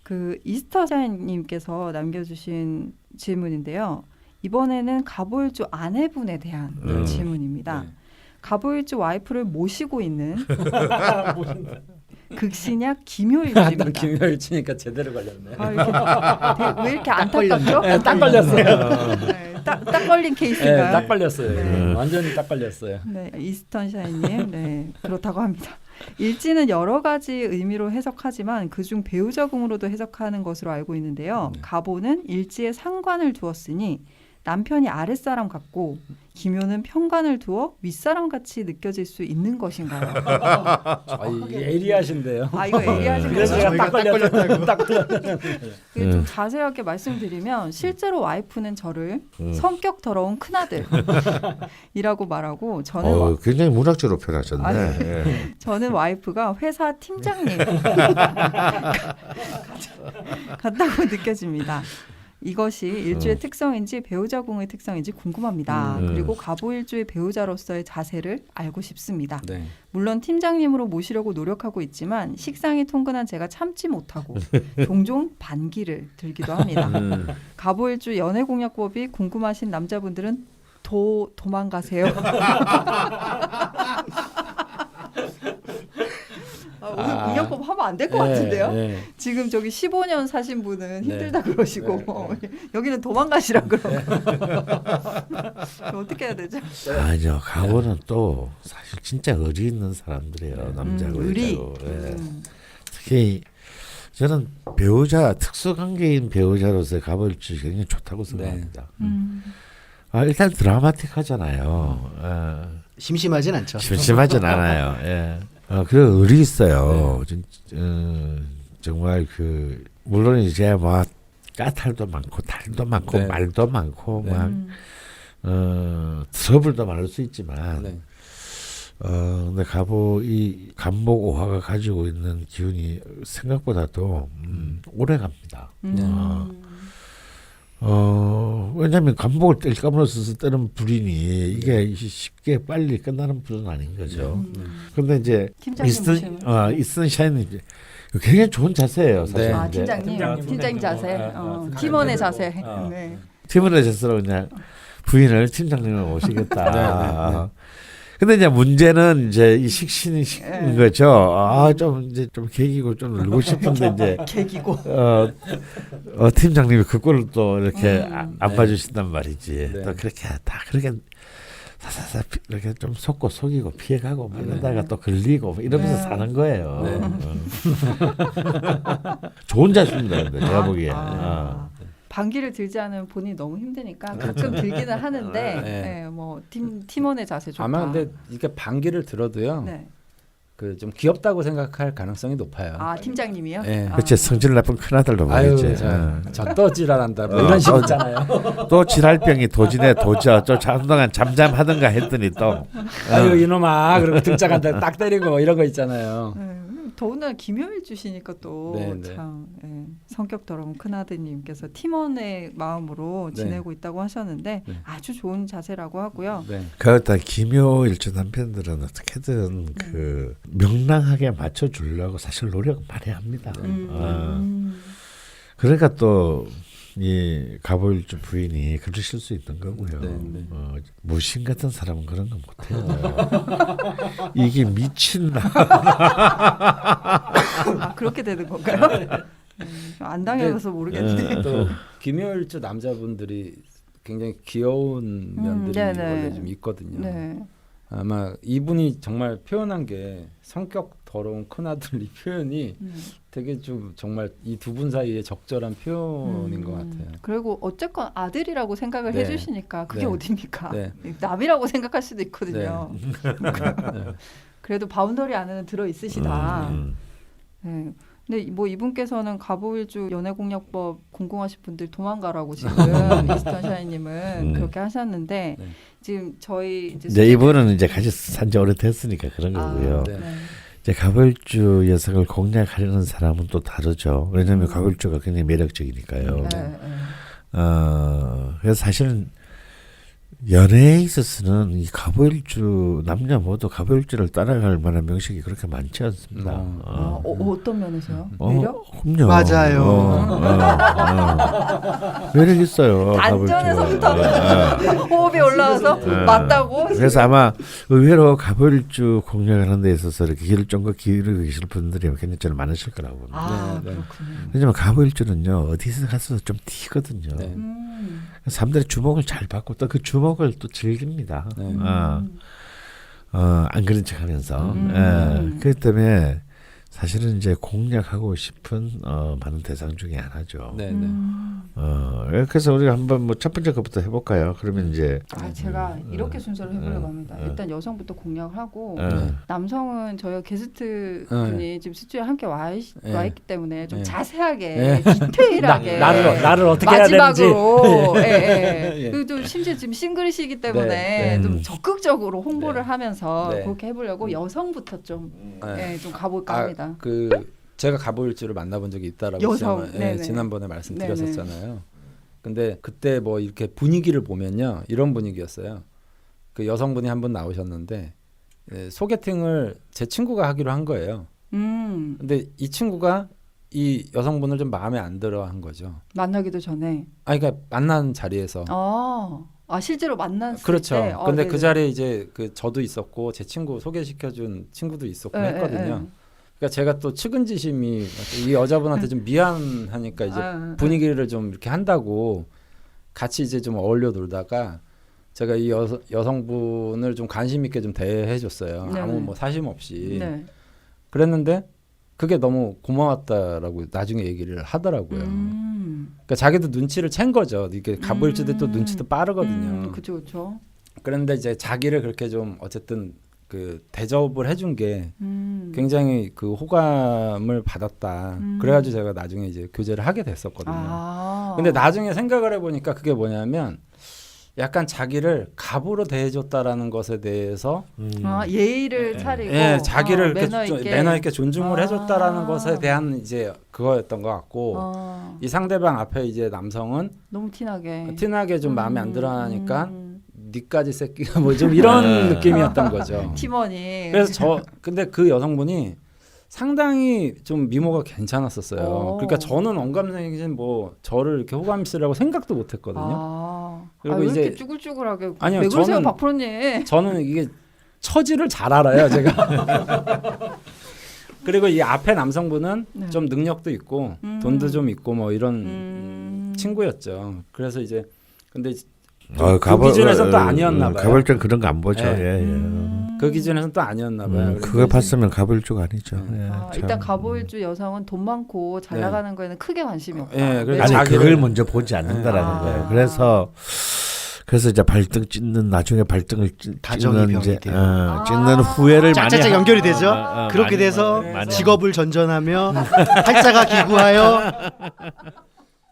그 이스터자님께서 남겨주신 질문인데요. 이번에는 갑오일주 아내분에 대한 질문입니다. 네. 갑오일주 와이프를 모시고 있는 극신약 난 김효일주입니다. 김효일치니까 제대로 걸렸네. 아, 왜 이렇게 안타깝죠? 네, 딱 걸렸어요. 네, 딱 걸린 네, 케이스인가요? 딱 걸렸어요. 네. 완전히 딱 걸렸어요. 네, 이스턴샤인님, 네, 그렇다고 합니다. 일지는 여러 가지 의미로 해석하지만 그중 배우자궁으로도 해석하는 것으로 알고 있는데요. 네. 갑오는 일지에 상관을 두었으니 남편이 아랫사람 같고 기묘는 편관을 두어 윗사람 같이 느껴질 수 있는 것인가요? 예리하신데요. 아, 이거 얘기하신 그래서 거죠? 제가 딱 걸렸다고. 딱 걸렸다고. 그게 좀 자세하게 말씀드리면 실제로 와이프는 저를 성격 더러운 큰아들이라고 말하고 저는 굉장히 문학적으로 표현하셨네. 아니, 예. 저는 와이프가 회사 팀장님 같다고 느껴집니다. 이것이 일주의 특성인지 배우자궁의 특성인지 궁금합니다. 그리고 갑오일주의 배우자로서의 자세를 알고 싶습니다. 네. 물론 팀장님으로 모시려고 노력하고 있지만 식상이 통근한 제가 참지 못하고 종종 반기를 들기도 합니다. 갑오일주 연애공약법이 궁금하신 남자분들은 도망가세요. 오늘 공약법 하면 안 될 것 같은데요? 네. 지금 저기 15년 사신 분은 힘들다 그러시고 여기는 도망가시라 그러고 어떻게 해야 되죠? 아니요, 갑오는 또 사실 진짜 의리 있는 사람들이에요. 남자고 의리. 여자고. 예. 특히 저는 배우자 특수관계인 배우자로서의 갑오일주 굉장히 좋다고 생각합니다. 일단 드라마틱하잖아요. 심심하진 않죠. 심심하진 않아요. 예. 그리고 의리 있어요. 정말 그 물론 이제 뭐 까탈도 많고 탈도 많고 네. 말도 많고 네. 막 트러블도 많을 수 있지만 네. 근데 이 간목오화가 가지고 있는 기운이 생각보다도 오래 갑니다. 왜냐하면 간목을 뗄감으로써 뜨는 불인이 이게 쉽게 빨리 끝나는 불은 아닌 거죠. 그런데 이제 팀장님 이스턴 샤인은 이제 굉장히 좋은 자세예요. 사실. 네. 아, 이제 팀장님 자세, 팀원의 자세. 네. 팀원의 자세로 그냥 부인을 팀장님을 모시겠다. 네. 근데 이제 문제는 이제 이 식신인 거죠. 좀 이제 좀 계기고 좀 놀고 싶은데 이제 계기고. 팀장님이 그 꼴을 또 이렇게 안 봐주신단 말이지. 네. 또 그렇게 다 그렇게 사사사 이렇게 좀 속이고 피해가고 막 이러다가 또 걸리고 막 이러면서 사는 거예요. 좋은 자수입니다. 근데 제가 보기에. 반기를 들지 않으면 본인이 너무 힘드니까 가끔 들기는 하는데 네. 뭐 팀원의 자세 좋다. 아마 근데 이게 반기를 들어도요. 네. 그 좀 귀엽다고 생각할 가능성이 높아요. 팀장님이요? 네. 그치 성질 나쁜 큰아들도 말이지. 저또 지랄한다. 뭐 이런 식 있잖아요. 또 지랄병이 도진에 도져. 좀 한동안 잠잠하던가 했더니 또. 아유 이놈아 그러고 등짝한테 딱 때리고 뭐 이런 거 있잖아요. 더군다나 김효일 주시니까 또 참 성격 더러운 큰아드님께서 팀원의 마음으로 지내고 있다고 하셨는데 아주 좋은 자세라고 하고요. 그렇다 김효일주 남편들은 어떻게든 그 명랑하게 맞춰주려고 사실 노력 많이 합니다. 그러니까 또 이 갑오일주 부인이 그러실 수 있는 거고요. 무신 같은 사람은 그런 거 못해요. 이게 미친 그렇게 되는 건가요? 안 당해봐서 모르겠는데. 또 김효일주 남자분들이 굉장히 귀여운 면들이 원래 좀 있거든요. 네. 아마 이분이 정말 표현한 게 성격 더러운 큰아들 이 표현이 되게 좀 정말 이 두 분 사이에 적절한 표현인 것 같아요. 그리고 어쨌건 아들이라고 생각을 해주시니까 그게 어딥니까? 남이라고 생각할 수도 있거든요. 그래도 바운더리 안에는 들어 있으시다. 근데 뭐 이분께서는 갑오일주 연애공략법 궁금하신 분들 도망가라고 지금 이스턴 샤이님은 그렇게 하셨는데 네. 지금 저희 이제 이분은 이제 같이 산지 오래됐으니까 그런 거고요. 네. 이제 갑오일주 여성을 공략하려는 사람은 또 다르죠. 왜냐하면 갑오일주가 굉장히 매력적이니까요. 그래서 사실은 연애에 있어서는 이 갑오일주 남녀 모두 갑오일주를 따라갈 만한 명식이 그렇게 많지 않습니다. 어떤 면에서요? 매력? 그럼요. 맞아요. 매력 있어요. 단전에서부터 갑오일주가. 호흡이 올라와서 맞다고? 그래서 아마 의외로 갑오일주 공략하는 데 있어서 이렇게 길을 쫑긋 기울이고 계실 분들이 굉장히 좀 많으실 거라고 봅니다. 아, 네, 네. 그렇군요. 왜냐면 갑오일주는요 어디서 가서 좀 튀거든요. 네. 사람들의 주목을 잘 받고 또 그 주목을 또 즐깁니다. 네. 안 그런 척하면서. 그렇기 때문에 사실은 이제 공략하고 싶은 많은 대상 중에 하나죠. 네, 네. 그래서 우리가 한번 뭐 첫 번째 것부터 해볼까요? 그러면 이제 제가 이렇게 순서를 해보려고 합니다. 일단 여성부터 공략을 하고 남성은 저희가 게스트 분이 지금 스튜디오에 함께 와 있기 때문에 좀 자세하게 디테일하게 나를 어떻게 해야 되는지 마지막으로 그리고 또 심지어 지금 싱글이시기 때문에 좀 적극적으로 홍보를 하면서 그렇게 해보려고 여성부터 좀 가볼까 합니다. 제가 갑오일주를 만나본 적이 있다라고 여성, 지난번에 말씀드렸었잖아요. 근데 그때 뭐 이렇게 분위기를 보면요, 이런 분위기였어요. 그 여성분이 한 분 나오셨는데 소개팅을 제 친구가 하기로 한 거예요. 근데 이 친구가 이 여성분을 좀 마음에 안 들어 한 거죠. 만나기도 전에. 그러니까 만난 자리에서. 실제로 만났을 그렇죠. 때. 근데 그 자리에 이제 저도 있었고 제 친구 소개시켜준 친구도 있었고 했거든요. 그러니까 제가 또 측은지심이 이 여자분한테 좀 미안하니까 이제 분위기를 좀 이렇게 한다고 같이 이제 좀 어울려 놀다가 제가 이 여성분을 좀 관심 있게 좀 대해줬어요. 아무 뭐 사심 없이. 그랬는데 그게 너무 고마웠다라고 나중에 얘기를 하더라고요. 그러니까 자기도 눈치를 챈 거죠. 이게 갑오일주도 또 눈치도 빠르거든요. 그렇죠. 그런데 이제 자기를 그렇게 좀 어쨌든 그 대접을 해준 게 굉장히 그 호감을 받았다. 그래가지고 제가 나중에 이제 교제를 하게 됐었거든요. 근데 나중에 생각을 해보니까 그게 뭐냐면 약간 자기를 갑으로 대해줬다라는 것에 대해서 예의를 차리고 자기를 매너 있게 존중을 해줬다라는 것에 대한 이제 그거였던 것 같고 이 상대방 앞에 이제 남성은 너무 티나게 좀 마음에 안 들어하니까 니까지 새끼가 뭐 좀 이런 느낌이었던 거죠. 팀원이. 그래서 근데 그 여성분이 상당히 좀 미모가 괜찮았었어요. 그러니까 저는 언감생심 뭐 저를 이렇게 호감 있으라고 생각도 못했거든요. 그리고 이제 이렇게 쭈글쭈글하게. 아니요, 왜 그러세요, 박프로님? 저는 이게 처지를 잘 알아요, 제가. 그리고 이 앞에 남성분은 좀 능력도 있고 돈도 좀 있고 뭐 이런 친구였죠. 그래서 이제 근데 그 기준에서는 또 아니었나 봐요. 갑오일주는 그런 거 안 보죠. 그 기준에서는 또 아니었나 봐요. 그걸 봤으면 갑오일주가 아니죠. 일단 갑오일주 여성은 돈 많고 잘 나가는 거에는 크게 관심이 없다. 그걸 먼저 보지 않는다라는 거예요. 그래서 이제 발등 찢는 나중에 발등을 찢는 이제 찢는 후회를 많이 짝짝짝 연결이 되죠. 그렇게 돼서 직업을 전전하며 팔자가 기구하여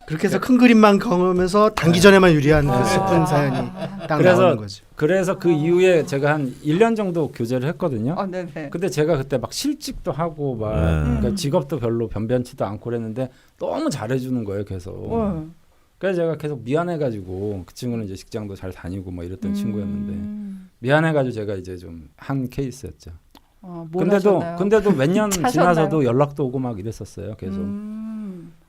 그렇게 해서 큰 그림만 경험하면서 단기전에만 유리한 그 슬픈 사연이 딱 나오는 거죠. 그래서 그 이후에 제가 한 1년 정도 교제를 했거든요. 네네. 근데 제가 그때 막 실직도 하고 막 그러니까 직업도 별로 변변치도 않고 그랬는데 너무 잘해주는 거예요, 계속. 그래서 제가 계속 미안해가지고 그 친구는 이제 직장도 잘 다니고 뭐 이랬던 친구였는데 미안해가지고 제가 이제 좀 한 케이스였죠. 근데도 몇 년 지나서도 연락도 오고 막 이랬었어요, 계속.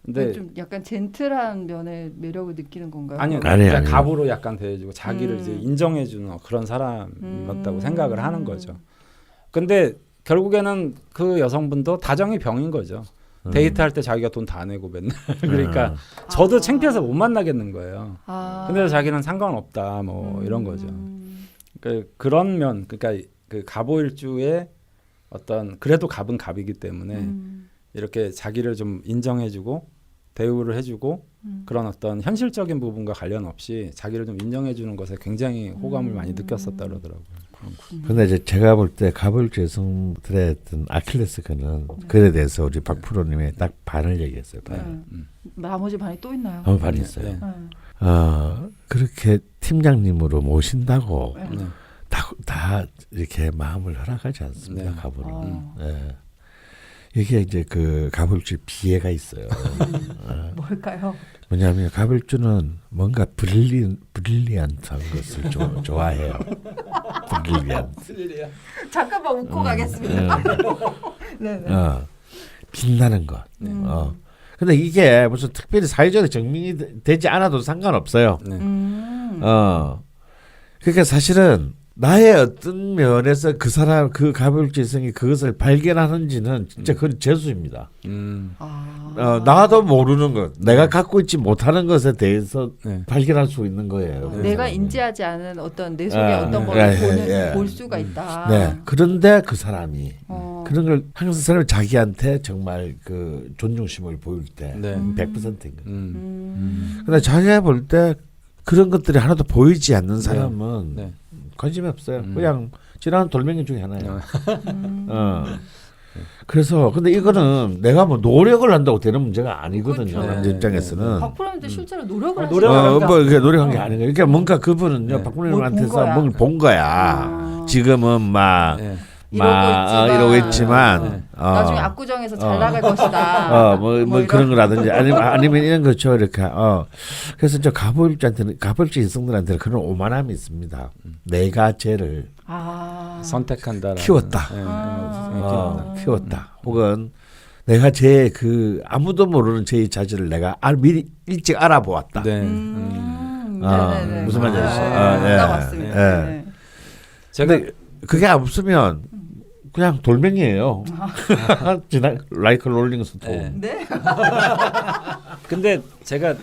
근데 좀 약간 젠틀한 면의 매력을 느끼는 건가요? 아니요, 그러니까 갑으로 약간 대해주고 자기를 이제 인정해주는 그런 사람이었다고 생각을 하는 거죠. 근데 결국에는 그 여성분도 다정이 병인 거죠. 데이트할 때 자기가 돈 다 내고 맨날 그러니까 저도 창피해서 못 만나겠는 거예요. 근데 자기는 상관없다 뭐 이런 거죠. 그러니까 그런 면, 그러니까 그 갑오일주의 어떤 그래도 갑은 갑이기 때문에 이렇게 자기를 좀 인정해주고 대우를 해주고 그런 어떤 현실적인 부분과 관련 없이 자기를 좀 인정해주는 것에 굉장히 호감을 많이 느꼈었다 그러더라고요. 근데 이제 제가 볼 때 가불주 여성들의 어떤 아킬레스건은 글에 대해서 우리 박 프로님이 딱 반을 얘기했어요. 반. 나머지 반이 또 있나요? 반이 있어요. 네. 그렇게 팀장님으로 모신다고 네. 다 이렇게 마음을 허락하지 않습니다. 네. 가불은. 네. 이게 이제 그 가불주 비애가 있어요. 뭘까요? 뭐냐면 가불주는 뭔가 브릴리언트한 것을 좋아해요. 브릴리언트. 잠깐만 웃고 가겠습니다. 네네. 빛나는 것. 근데 이게 무슨 특별히 사회적으로 증명이 되지 않아도 상관없어요. 네. 그러니까 사실은 나의 어떤 면에서 그 사람 그 가불주 여성이 그것을 발견하는지는 진짜 그건 재수입니다. 나도 모르는 것, 내가 갖고 있지 못하는 것에 대해서 네. 발견할 수 있는 거예요. 그 내가 사람이. 인지하지 않은 어떤 내 속에 어떤 거를 볼 수가 있다. 네. 그런데 그 사람이 어. 그런 걸 항상 사람이 자기한테 정말 그 존중심을 보일 때 네. 100%인 거예요. 근데 음. 자기가 볼 때 그런 것들이 하나도 보이지 않는 사람은 네. 관심이 없어요. 그냥 지나가는 돌멩이 중에 하나예요. 음. 그래서 근데 이거는 내가 뭐 노력을 한다고 되는 문제가 아니거든요. 그렇죠. 남자 입장에서는. 박프로님도 실제로 노력을 하시는 노력을 거니까. 뭐 이게 노력한 게 아닌 거예요. 그러니까 뭔가 그분은요, 네. 박문희한테서 뭘 본 거야. 뭘 본 거야. 지금은 막 네. 이러고 있지만 네. 나중에 압구정에서 잘 나갈 것이다. 뭐 뭐 그런 거라든지 아니면 이런 거죠. 이렇게 그래서 저 가불주 여성들한테는 그런 오만함이 있습니다. 내가 쟤를 선택한다. 키웠다. 키웠다. 혹은 내가 쟤 그 아무도 모르는 쟤의 자질을 내가 미리 일찍 알아보았다. 네. 네네네. 무슨 말인지 아시죠? 나 맞습니다. 네. 제가 그게 없으면 그냥 돌멩이에요. 라이크 롤링 스톤. 네. 네. 근데 제가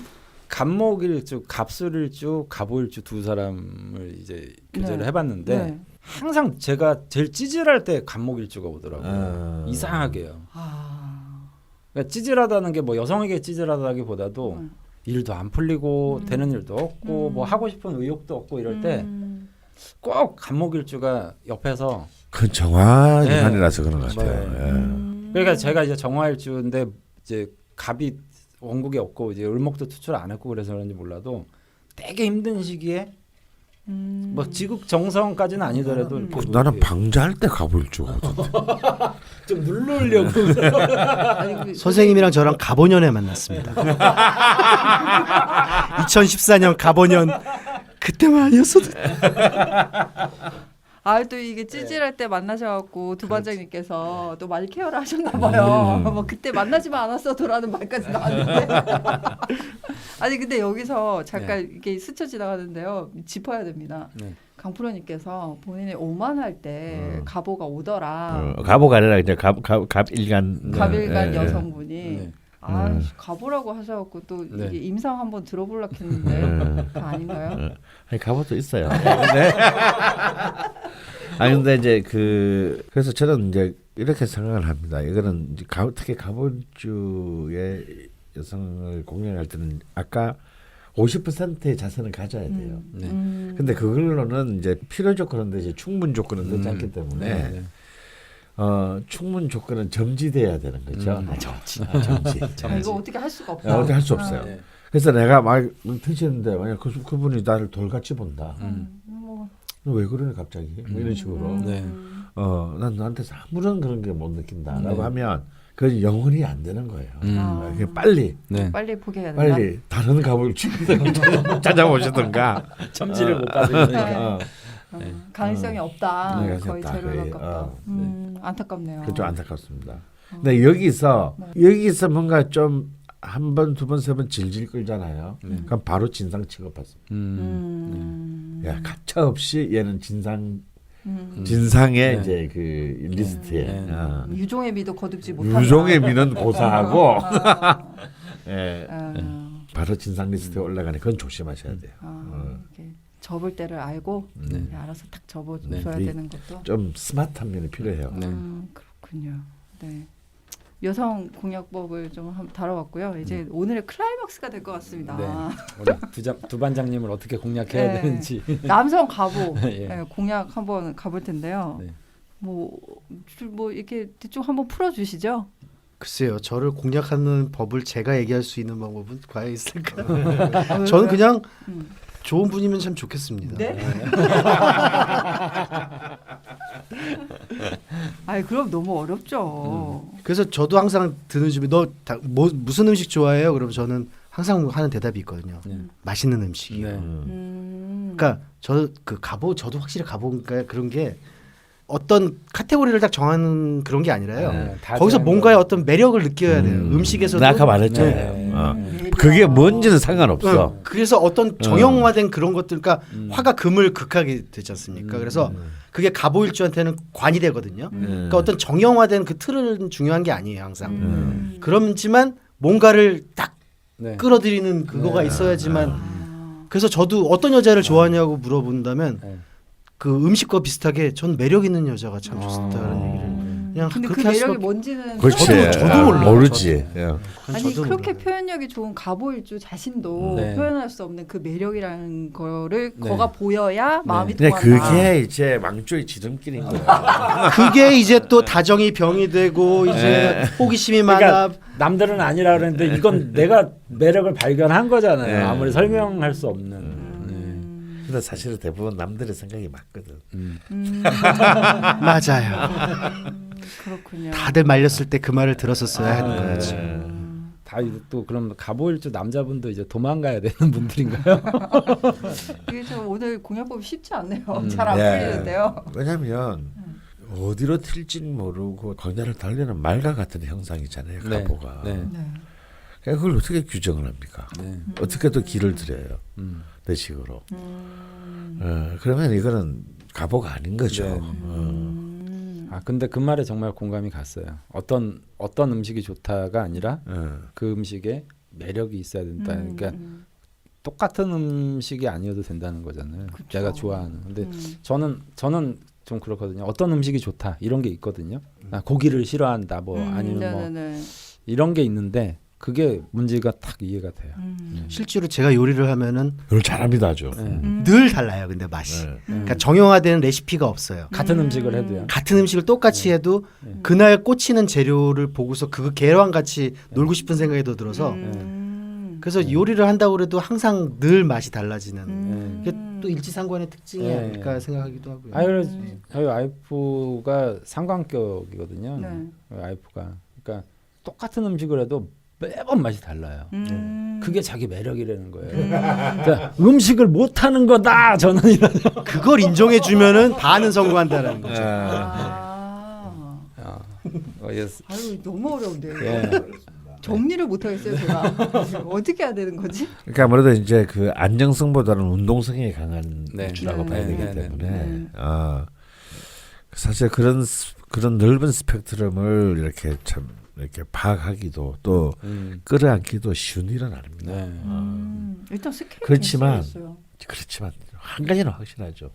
갑목일주, 갑술일주, 갑오일주 두 사람을 이제 교제를 네. 해봤는데 네. 항상 제가 제일 찌질할 때 갑목일주가 오더라고요. 이상하게요. 그러니까 찌질하다는 게 뭐 여성에게 찌질하다기보다도 일도 안 풀리고 되는 일도 없고 뭐 하고 싶은 의욕도 없고 이럴 때 꼭 갑목일주가 옆에서 그 정화 네. 기간이라서 그런 것 같아요. 네. 그러니까 제가 이제 정화일주인데 이제 갑이 원국에 없고 이제 을목도 투출 안 했고 그래서 그런지 몰라도 되게 힘든 시기에 뭐 지극 정성까지는 아니더라도 이렇게 나는 뭐 방자할 때 가볼 줄 좀 누르려고 선생님이랑 저랑 갑오년에 만났습니다. 2014년 갑오년 그때만 아니었어도. 또 이게 찌질할 때 만나셔갖고 두 반장님께서 또 많이 케어를 하셨나봐요. 뭐 그때 만나지만 않았어도라는 말까지 나왔는데. 아니 근데 여기서 잠깐 이게 스쳐 지나가는데요. 짚어야 됩니다. 네. 강프로님께서 본인이 오만할 때 가보가 오더라. 가보가 아니라 이제 갑일간 갑일간 여성분이 네. 가보라고 하셔갖고 또 네. 이게 임상 한번 들어보려고 했는데 그거 아닌가요? 아니 가보도 있어요. 네. 아니 근데 이제 그래서 저는 이제 이렇게 생각을 합니다. 이거는 이제 특히 가불주의 여성을 공략할 때는 아까 50%의 자산을 가져야 돼요. 네. 근데 그걸로는 이제 필요 조건인데 이제 충분 조건은 되지 않기 때문에 네. 충분 조건은 점지돼야 되는 거죠. 점지. 이거 어떻게 할 수가 없어. 어떻게 할 수 없어요. 네. 그래서 내가 막 터지는데 만약 그분이 나를 돌같이 본다. 뭐. 왜 그러냐 갑자기 뭐 이런 식으로. 네. 난 너한테서 아무런 그런 게 못 느낀다라고 하면 그건 영원히 안 되는 거예요. 그냥 빨리 빨리 포기해야 된다. 빨리 다른 갑을 찾아보시든가. 첨지를 못 받으니까. 가능성이 없다. 네, 거의 가능성이 제로에 거의, 가깝다. 안타깝네요. 그좀 안타깝습니다. 근데 여기서 뭔가 좀 한 번, 두 번, 세 번 질질 끌잖아요. 그럼 바로 진상 취급받습니다. 야, 가차 없이 얘는 진상의 이제 그 리스트에 유종의 미도 거듭지 못한다. 유종의 미는 고사하고 바로 진상 리스트에 올라가네. 그건 조심하셔야 돼요. 이렇게 접을 때를 알고 알아서 탁 접어줘야 되는 것도 좀 스마트한 면이 필요해요. 그렇군요. 네. 여성 공약법을 좀 다뤄봤고요. 이제 오늘의 클라이막스가 될 것 같습니다. 네. 우리 두 반장님을 어떻게 공략해야 네. 되는지. 남성 가보 예. 네, 공약 한번 가볼 텐데요. 네. 뭐 이렇게 대충 한번 풀어주시죠. 글쎄요, 저를 공략하는 법을 제가 얘기할 수 있는 방법은 과연 있을까? 저는 그냥 좋은 분이면 참 좋겠습니다. 네? 아이 그럼 너무 어렵죠. 그래서 저도 항상 드는 질문, 무슨 음식 좋아해요? 그러면 저는 항상 하는 대답이 있거든요. 네. 맛있는 음식이요. 네. 그러니까 저도 확실히 가보니까 그런 게 어떤 카테고리를 딱 정하는 그런 게 아니라요. 네, 다 거기서 정한 뭔가의 거예요. 어떤 매력을 느껴야 돼요. 음식에서도. 나 아까 말했잖아요. 네. 어. 그게 뭔지는 상관없어. 그래서 어떤 정형화된 그런 것들, 그러니까 음. 화가 금을 극하게 되지 않습니까? 그래서 그게 가보일주한테는 관이 되거든요. 그러니까 어떤 정형화된 그 틀은 중요한 게 아니에요, 항상. 그렇지만 뭔가를 딱 네. 끌어들이는 그거가 네. 있어야지만. 그래서 저도 어떤 여자를 좋아하냐고 물어본다면 네. 그 음식과 비슷하게 전 매력 있는 여자가 참 좋다는 얘기를 그냥 근데 그 그렇게 할 매력이 수밖에. 뭔지는 그렇지. 저도 몰라요. 모르지. 저도. 예. 그건 아니 저도 그렇게 몰라요. 표현력이 좋은 가보일주 자신도 네. 표현할 수 없는 그 매력이라는 거를 네. 거가 보여야 마음이 근데 통한다. 그게 이제 망조의 지름길인 거야. 그게 이제 또 다정이 병이 되고 이제 호기심이 많아. 그러니까 남들은 아니라 그랬는데 이건 내가 매력을 발견한 거잖아요. 네. 아무리 설명할 수 없는. 근데 사실은 대부분 남들의 생각이 맞거든. 맞아요. 그렇군요. 다들 말렸을 때 그 말을 들었었어야 하는 거지. 다 또 그럼 가보일주 남자분도 이제 도망가야 되는 분들인가요? 이게 저 오늘 공약법이 쉽지 않네요. 음. 잘 안 네. 풀리는데요. 왜냐하면 어디로 튈지 모르고 광야를 달리는 말과 같은 형상이잖아요. 네. 가보가. 네. 네. 그걸 어떻게 규정을 합니까? 네. 어떻게 또 길을 들여요? 내 식으로. 그러면 이거는 가보가 아닌 거죠. 네. 아 근데 그 말에 정말 공감이 갔어요. 어떤 음식이 좋다가 아니라 그 음식에 매력이 있어야 된다. 그러니까 똑같은 음식이 아니어도 된다는 거잖아요. 그쵸. 내가 좋아하는. 근데 저는 좀 그렇거든요. 어떤 음식이 좋다 이런 게 있거든요. 아, 고기를 싫어한다 뭐 아니면 뭐 네네네. 이런 게 있는데 그게 문제가 딱 이해가 돼요. 실제로 제가 요리를 하면은 이걸 잘합니다, 아주. 네. 늘 달라요. 근데 맛이. 네. 그러니까 정형화된 레시피가 없어요. 같은 음식을 해도요. 같은 음식을 똑같이 해도 그날 꽂히는 재료를 보고서 그 개랑 같이 놀고 싶은 생각이 더 들어서 그래서 요리를 한다고 그래도 항상 늘 맛이 달라지는 그게 또 일지상관의 특징이 네. 아닐까 생각하기도 하고요. 저희 와이프가 상관격이거든요. 네. 와이프가 그러니까 똑같은 음식을 해도 매번 맛이 달라요. 그게 자기 매력이라는 거예요. 그러니까 음식을 못하는 거다 저는 이러죠. 그걸 인정해 주면은 반은 성공한다라는 거죠. 아유 너무 어려운데. 예. 정리를 못 하겠어요 제가. 어떻게 해야 되는 거지? 그러니까 아무래도 이제 그 안정성보다는 운동성이 강한 네. 주라고 네. 봐야 되기 네. 때문에 네. 사실 그런 넓은 스펙트럼을 이렇게 참 이렇게 파악하기도 또 끌어안기도 쉬운 일은 아닙니다. 네. 일단 스케일이 그렇지만 있어요. 그렇지만 한 가지는 확실하죠.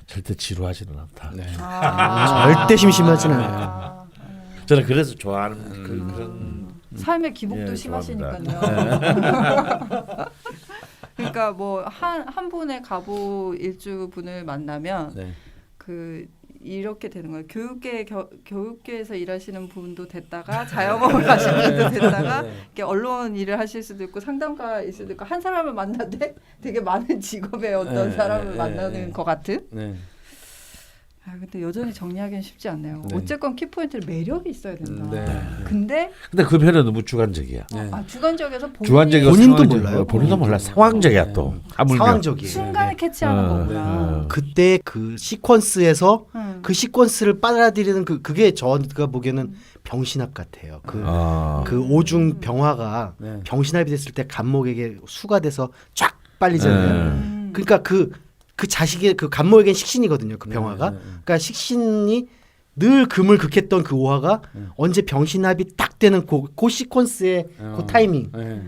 절대 지루하지는 않다. 네. 절대 심심하지는 않아요. 저는 그래서 좋아하는 그런 삶의 기복도 예, 심하시니까요. 그러니까 뭐 한 분의 가보 일주 분을 만나면 네. 그 이렇게 되는 거예요. 교육계에서 일하시는 분도 됐다가 자영업을 하시는 분도 됐다가 이렇게 언론 일을 하실 수도 있고 상담가일 수도 있고 한 사람을 만나되 되게 많은 직업의 어떤 네, 사람을 네, 만나는 네. 것 같은. 네. 근데 여전히 정리하기는 쉽지 않네요. 네. 어쨌건 키포인트는 매력이 있어야 된다. 네. 근데 근데 그 편은 너무 주관적이야. 네. 주관적에서 주관적이고 본인도 상황적- 몰라요? 본인도 몰라. 상황적이야 또. 하물며. 상황적이에요. 순간에 캐치하는 거구나. 그때 그 시퀀스에서 그 시퀀스를 빨아들이는 그게 제가 보기에는 병신압 같아요. 그 오중 병화가 네. 병신압이 됐을 때 간목에게 수가 돼서 쫙 빨리잖아요. 그러니까 그 자식의 그 간목에겐 식신이거든요. 그 병화가. 그러니까 식신이 늘 금을 극했던 그 오화가 언제 병신압이 딱 되는 그 시퀀스의 그 타이밍. 네.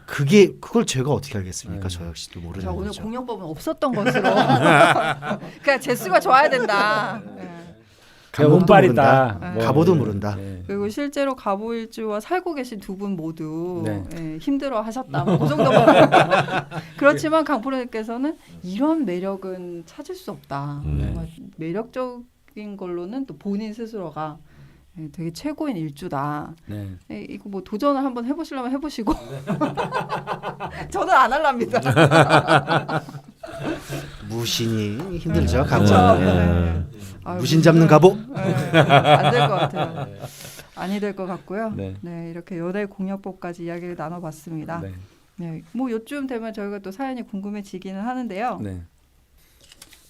그걸 제가 어떻게 알겠습니까? 저 역시도 모르는 자, 오늘 거죠. 공약법은 없었던 것으로. 그러니까 재수가 좋아야 된다. 네. 그냥 감옥도 운빨이다. 모른다. 뭐, 가보도 예, 모른다. 예. 그리고 실제로 가보일주와 살고 계신 두 분 모두 네. 예, 힘들어 하셨다. 뭐 그 정도만. 그렇지만 강프로님께서는 이런 매력은 찾을 수 없다. 정말 매력적인 걸로는 또 본인 스스로가 예, 되게 최고인 일주다. 네. 예, 이거 뭐 도전을 한번 해보시려면 해보시고 저는 안 할랍니다. 무신이 힘들죠. 그렇죠. 가보. 네. 아유, 무신 잡는 가보. 안 될 것 같아요. 아니 될 것 같고요. 네. 네, 이렇게 연애 공략법까지 이야기를 나눠봤습니다. 네. 네, 뭐 요쯤 되면 저희가 또 사연이 궁금해지기는 하는데요. 네.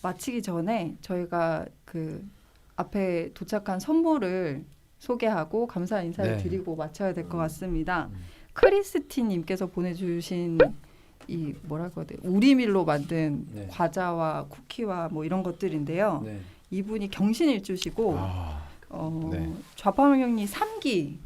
마치기 전에 저희가 그 앞에 도착한 선물을 소개하고 감사 인사를 네. 드리고 마쳐야 될 것 같습니다. 크리스티님께서 보내주신 이 뭐랄까 우리밀로 만든 네. 과자와 쿠키와 뭐 이런 것들인데요. 네. 이분이 경신일주시고 아, 네. 좌파명리 3기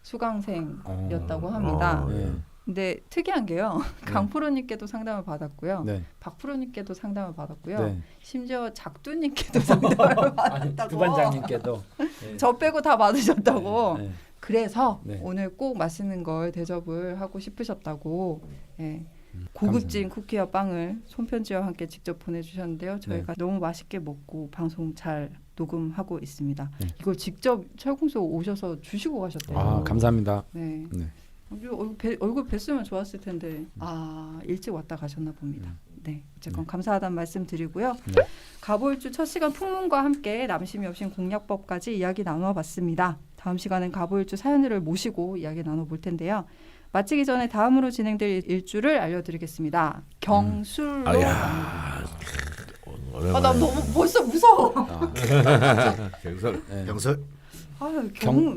수강생이었다고 합니다. 네. 근데 특이한 게요. 강프로님께도 상담을 받았고요. 네. 박프로님께도 상담을 받았고요. 네. 심지어 작두님께도 상담을 받았다고. 부반장님께도 네. 저 빼고 다 받으셨다고. 네. 그래서 네. 오늘 꼭 맛있는 걸 대접을 하고 싶으셨다고. 예. 고급진 쿠키와 빵을 손편지와 함께 직접 보내주셨는데요. 저희가 너무 맛있게 먹고 방송 잘 녹음하고 있습니다. 네. 이걸 직접 철공소 오셔서 주시고 가셨대요. 아, 감사합니다. 네. 네. 얼굴 뵀으면 좋았을 텐데 일찍 왔다 가셨나 봅니다. 네, 어쨌건 감사하다는 말씀 드리고요. 네. 가보일주 첫 시간 풍문과 함께 남심이 없인 공략법까지 이야기 나눠봤습니다. 다음 시간은 가보일주 사연들을 모시고 이야기 나눠볼 텐데요. 마치기 전에 다음으로 진행될 일주를 알려드리겠습니다. 경술로. 아야. 나 너무 벌써 무서워. 경설. 네. 경설. 아유,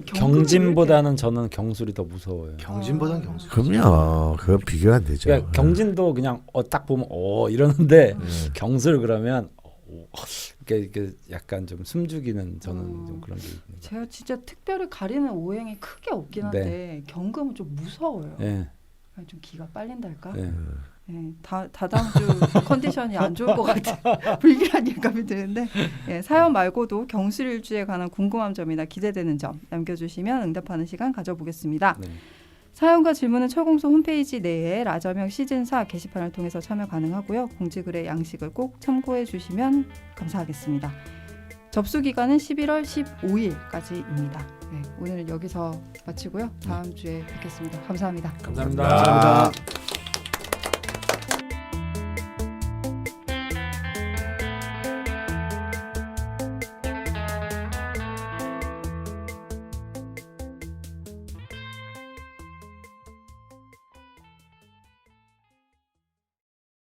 경진보다는 저는 경술이 더 무서워요. 경진보단 경술. 그럼요. 그건 비교가 안 되죠. 그러니까 경진도 그냥 딱 보면 이러는데 네. 경술 그러면 이렇게 약간 좀 숨죽이는 저는 좀 그런 게 있는 것 제가 진짜 특별히 가리는 오행이 크게 없긴 한데 경금은 좀 무서워요. 네. 좀 기가 빨린달까? 네. 네, 다다음 주 컨디션이 안 좋을 것 같아. 불길한 예감이 드는데 사연 말고도 경술일주에 관한 궁금한 점이나 기대되는 점 남겨주시면 응답하는 시간 가져보겠습니다. 네. 사연과 질문은 철공소 홈페이지 내에 라저명 시즌4 게시판을 통해서 참여 가능하고요. 공지글의 양식을 꼭 참고해 주시면 감사하겠습니다. 접수 기간은 11월 15일까지입니다. 네, 오늘 여기서 마치고요. 다음 주에 뵙겠습니다. 감사합니다. 감사합니다. 감사합니다.